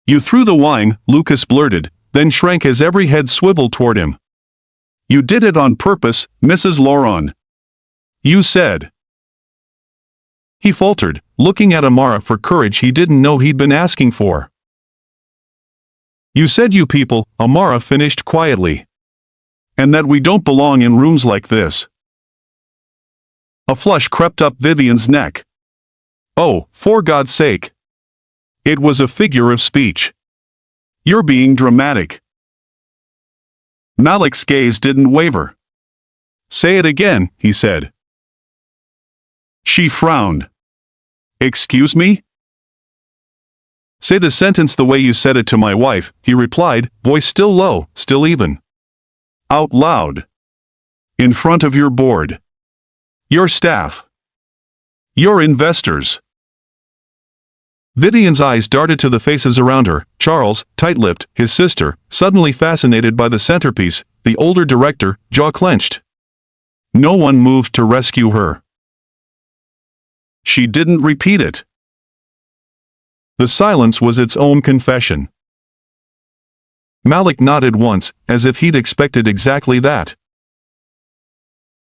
Speaker 1: You threw the wine, Lucas blurted, then shrank as every head swiveled toward him. You did it on purpose, Mrs. Laurent. You said. He faltered, looking at Amara for courage he didn't know he'd been asking for. You said you people, Amara finished quietly. And that we don't belong in rooms like this. A flush crept up Vivian's neck. Oh, for God's sake. It was a figure of speech. You're being dramatic. Malik's gaze didn't waver. Say it again, he said. She frowned. Excuse me? Say the sentence the way you said it to my wife, he replied, voice still low, still even. Out loud. In front of your board. Your staff. Your investors. Vivian's eyes darted to the faces around her. Charles, tight-lipped, his sister, suddenly fascinated by the centerpiece, the older director, jaw clenched. No one moved to rescue her. She didn't repeat it. The silence was its own confession. Malik nodded once, as if he'd expected exactly that.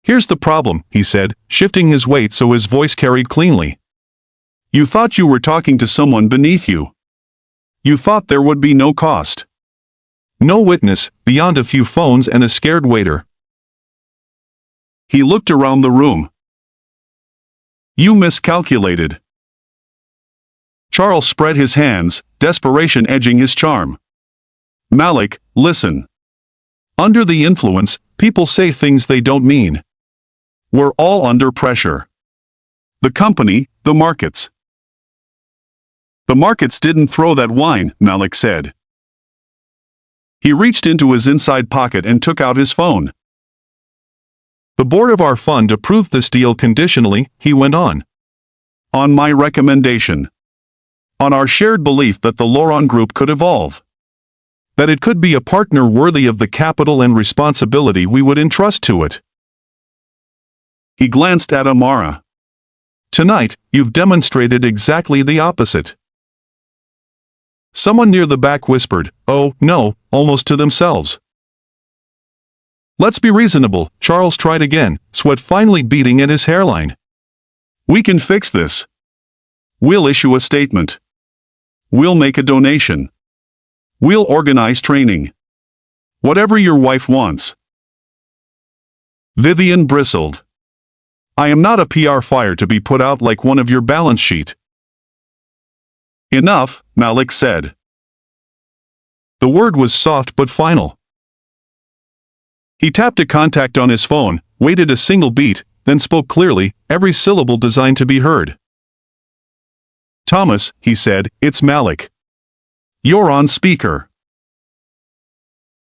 Speaker 1: Here's the problem, he said, shifting his weight so his voice carried cleanly. You thought you were talking to someone beneath you. You thought there would be no cost. No witness, beyond a few phones and a scared waiter. He looked around the room. You miscalculated. Charles spread his hands, desperation edging his charm. Malik, listen. Under the influence, people say things they don't mean. We're all under pressure. The company, the markets. The markets didn't throw that wine, Malik said. He reached into his inside pocket and took out his phone. The board of our fund approved this deal conditionally, he went on. On my recommendation. On our shared belief that the Laurent Group could evolve. That it could be a partner worthy of the capital and responsibility we would entrust to it. He glanced at Amara. Tonight, you've demonstrated exactly the opposite. Someone near the back whispered, oh, no, almost to themselves. Let's be reasonable, Charles tried again, sweat finally beading at his hairline. We can fix this. We'll issue a statement. We'll make a donation. We'll organize training. Whatever your wife wants. Vivian bristled. I am not a PR fire to be put out like one of your balance sheet. Enough, Malik said. The word was soft but final. He tapped a contact on his phone, waited a single beat, then spoke clearly, every syllable designed to be heard. Thomas, he said, it's Malik. You're on speaker.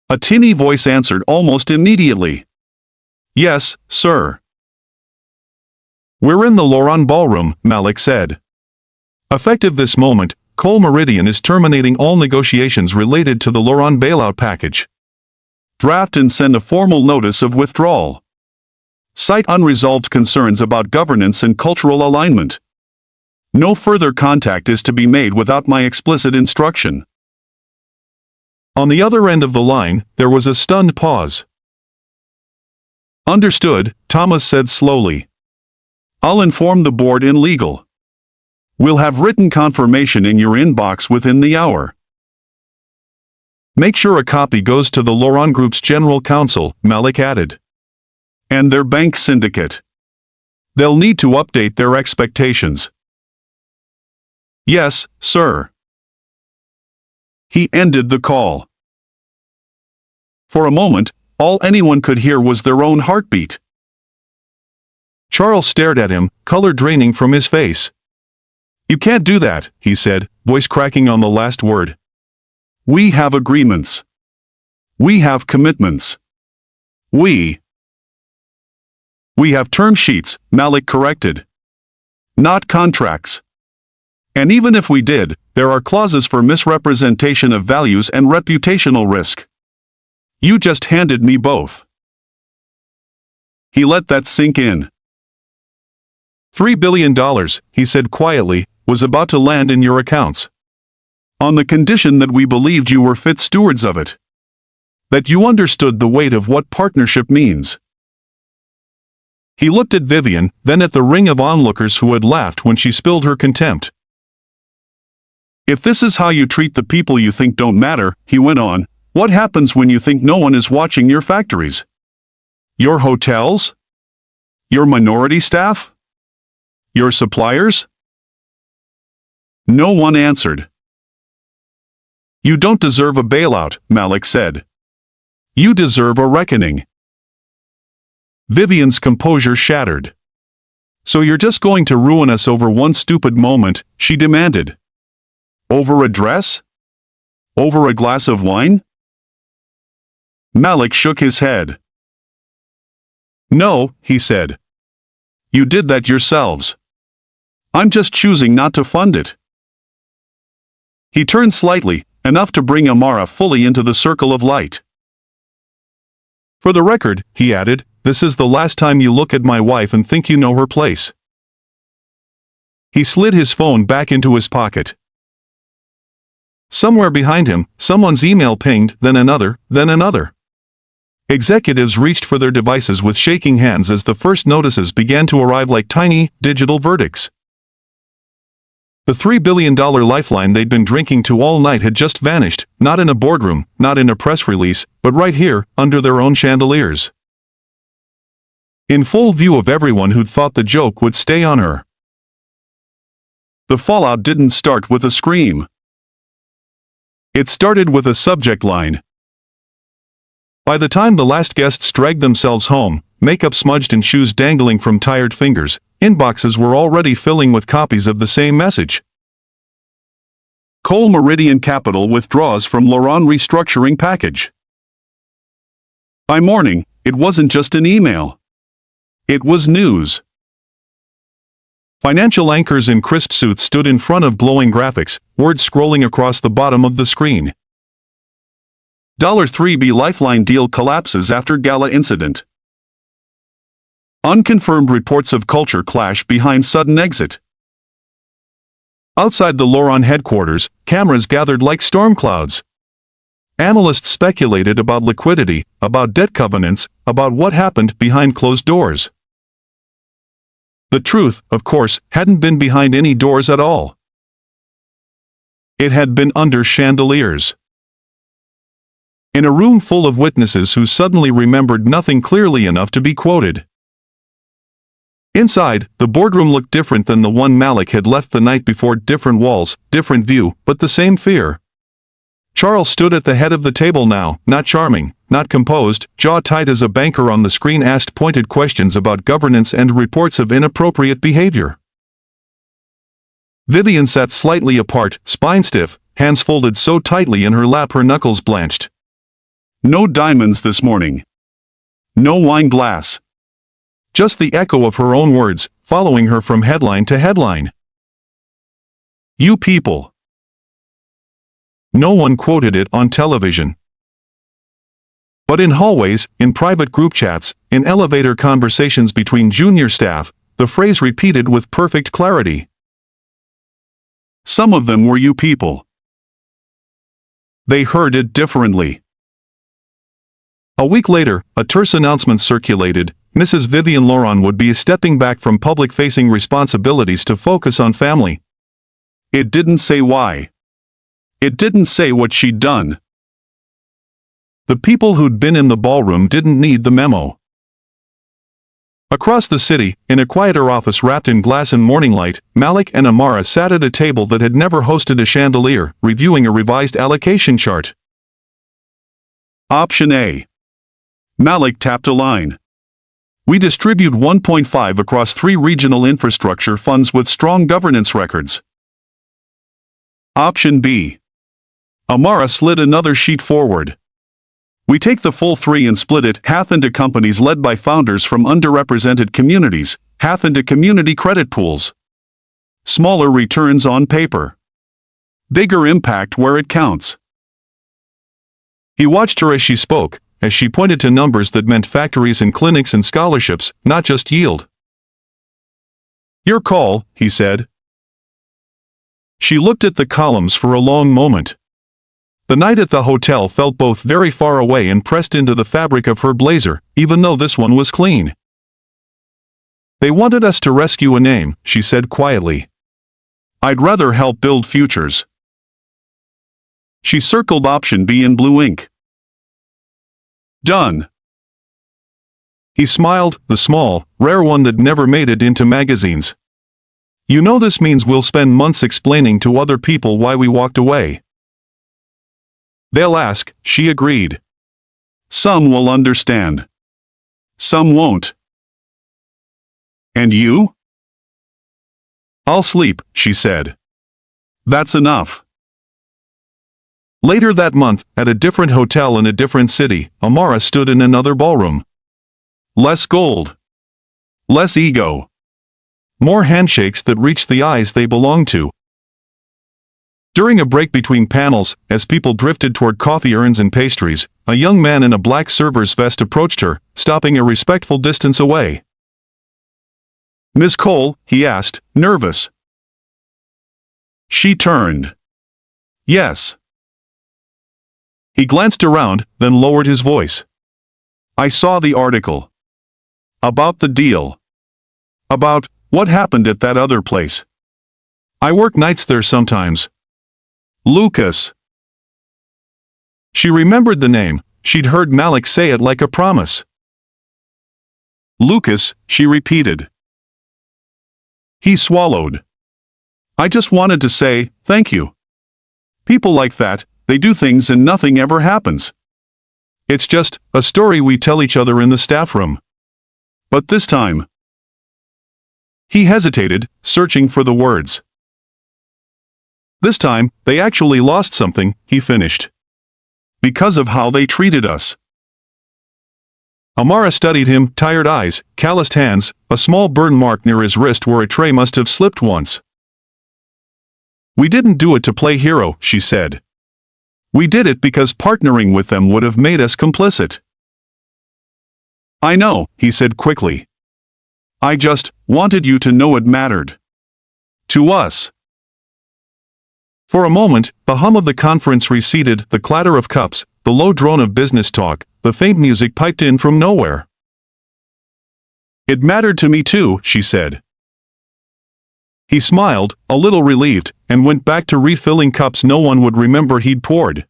Speaker 1: A tinny voice answered almost immediately. Yes, sir. We're in the Laurent ballroom, Malik said. Effective this moment, Cole Meridian is terminating all negotiations related to the Laurent bailout package. Draft and send a formal notice of withdrawal. Cite unresolved concerns about governance and cultural alignment. No further contact is to be made without my explicit instruction. On the other end of the line, there was a stunned pause. Understood, Thomas said slowly. I'll inform the board in legal. We'll have written confirmation in your inbox within the hour. Make sure a copy goes to the Laurent Group's general counsel, Malik added. And their bank syndicate. They'll need to update their expectations. Yes, sir. He ended the call. For a moment, all anyone could hear was their own heartbeat. Charles stared at him, color draining from his face. "You can't do that," he said, voice cracking on the last word. "We have agreements. We have commitments. We have term sheets," Malik corrected. "Not contracts. And even if we did, there are clauses for misrepresentation of values and reputational risk. You just handed me both." He let that sink in. $3 billion, he said quietly, was about to land in your accounts. On the condition that we believed you were fit stewards of it. That you understood the weight of what partnership means. He looked at Vivian, then at the ring of onlookers who had laughed when she spilled her contempt. "If this is how you treat the people you think don't matter," he went on, "what happens when you think no one is watching your factories? Your hotels? Your minority staff? Your suppliers?" No one answered. "You don't deserve a bailout," Malik said. "You deserve a reckoning." Vivian's composure shattered. "So you're just going to ruin us over one stupid moment?" she demanded. "Over a dress? Over a glass of wine?" Malik shook his head. "No," he said. "You did that yourselves. I'm just choosing not to fund it." He turned slightly, enough to bring Amara fully into the circle of light. "For the record," he added, "this is the last time you look at my wife and think you know her place." He slid his phone back into his pocket. Somewhere behind him, someone's email pinged, then another, then another. Executives reached for their devices with shaking hands as the first notices began to arrive like tiny, digital verdicts. The $3 billion lifeline they'd been drinking to all night had just vanished, not in a boardroom, not in a press release, but right here, under their own chandeliers. In full view of everyone who'd thought the joke would stay on her. The fallout didn't start with a scream. It started with a subject line. By the time the last guests dragged themselves home, makeup smudged and shoes dangling from tired fingers, inboxes were already filling with copies of the same message. Cole Meridian Capital withdraws from Laurent restructuring package. By morning, it wasn't just an email. It was news. Financial anchors in crisp suits stood in front of glowing graphics, words scrolling across the bottom of the screen. $3B Lifeline deal collapses after gala incident. Unconfirmed reports of culture clash behind sudden exit. Outside the Laurent headquarters, cameras gathered like storm clouds. Analysts speculated about liquidity, about debt covenants, about what happened behind closed doors. The truth, of course, hadn't been behind any doors at all. It had been under chandeliers. In a room full of witnesses who suddenly remembered nothing clearly enough to be quoted. Inside, the boardroom looked different than the one Malik had left the night before. Different walls, different view, but the same fear. Charles stood at the head of the table now, not charming, not composed, jaw tight as a banker on the screen asked pointed questions about governance and reports of inappropriate behavior. Vivian sat slightly apart, spine stiff, hands folded so tightly in her lap her knuckles blanched. No diamonds this morning. No wine glass. Just the echo of her own words, following her from headline to headline. You people. No one quoted it on television. But in hallways, in private group chats, in elevator conversations between junior staff, the phrase repeated with perfect clarity. Some of them were you people. They heard it differently. A week later, a terse announcement circulated. Mrs. Vivian Laurent would be stepping back from public-facing responsibilities to focus on family. It didn't say why. It didn't say what she'd done. The people who'd been in the ballroom didn't need the memo. Across the city, in a quieter office wrapped in glass and morning light, Malik and Amara sat at a table that had never hosted a chandelier, reviewing a revised allocation chart. Option A. Malik tapped a line. We distribute 1.5 across 3 regional infrastructure funds with strong governance records. Option B. Amara slid another sheet forward. We take the full 3 and split it half into companies led by founders from underrepresented communities, half into community credit pools. Smaller returns on paper. Bigger impact where it counts. He watched her as she spoke, as she pointed to numbers that meant factories and clinics and scholarships, not just yield. Your call, he said. She looked at the columns for a long moment. The night at the hotel felt both very far away and pressed into the fabric of her blazer, even though this one was clean. They wanted us to rescue a name, she said quietly. I'd rather help build futures. She circled option B in blue ink. Done. He smiled, the small, rare one that never made it into magazines. You know this means we'll spend months explaining to other people why we walked away. They'll ask, she agreed. Some will understand. Some won't. And you? I'll sleep, she said. That's enough. Later that month, at a different hotel in a different city, Amara stood in another ballroom. Less gold. Less ego. More handshakes that reached the eyes they belonged to. During a break between panels, as people drifted toward coffee urns and pastries, a young man in a black server's vest approached her, stopping a respectful distance away. Miss Cole, he asked, nervous. She turned. Yes. He glanced around, then lowered his voice. I saw the article. About the deal. About what happened at that other place. I work nights there sometimes. Lucas. She remembered the name. She'd heard Malik say it like a promise. Lucas, she repeated. He swallowed. I just wanted to say, thank you. People like that, they do things and nothing ever happens. It's just a story we tell each other in the staff room. But this time. He hesitated, searching for the words. This time, they actually lost something, he finished. Because of how they treated us. Amara studied him, tired eyes, calloused hands, a small burn mark near his wrist where a tray must have slipped once. We didn't do it to play hero, she said. We did it because partnering with them would have made us complicit. I know, he said quickly. I just wanted you to know it mattered. To us. For a moment, the hum of the conference receded, the clatter of cups, the low drone of business talk, the faint music piped in from nowhere. It mattered to me too, she said. He smiled, a little relieved, and went back to refilling cups no one would remember he'd poured.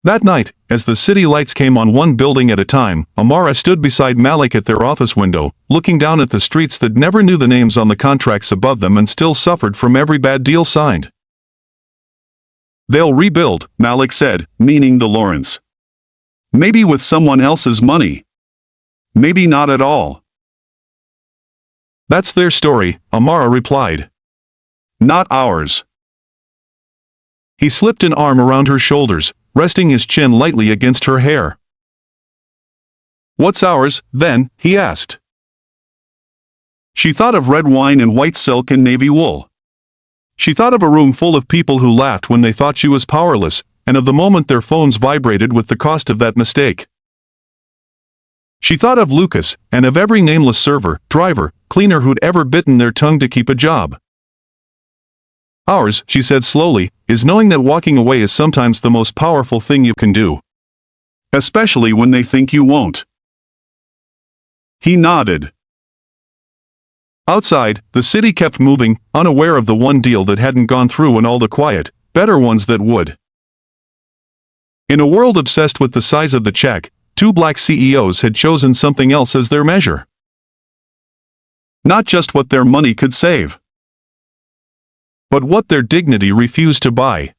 Speaker 1: That night, as the city lights came on one building at a time, Amara stood beside Malik at their office window, looking down at the streets that never knew the names on the contracts above them and still suffered from every bad deal signed. They'll rebuild, Malik said, meaning the Lawrence. Maybe with someone else's money. Maybe not at all. That's their story, Amara replied. Not ours. He slipped an arm around her shoulders, resting his chin lightly against her hair. What's ours, then? He asked. She thought of red wine and white silk and navy wool. She thought of a room full of people who laughed when they thought she was powerless, and of the moment their phones vibrated with the cost of that mistake. She thought of Lucas, and of every nameless server, driver, cleaner who'd ever bitten their tongue to keep a job. Ours, she said slowly, is knowing that walking away is sometimes the most powerful thing you can do. Especially when they think you won't. He nodded. Outside, the city kept moving, unaware of the one deal that hadn't gone through and all the quiet, better ones that would. In a world obsessed with the size of the check, Two black CEOs had chosen something else as their measure. Not just what their money could save, but what their dignity refused to buy.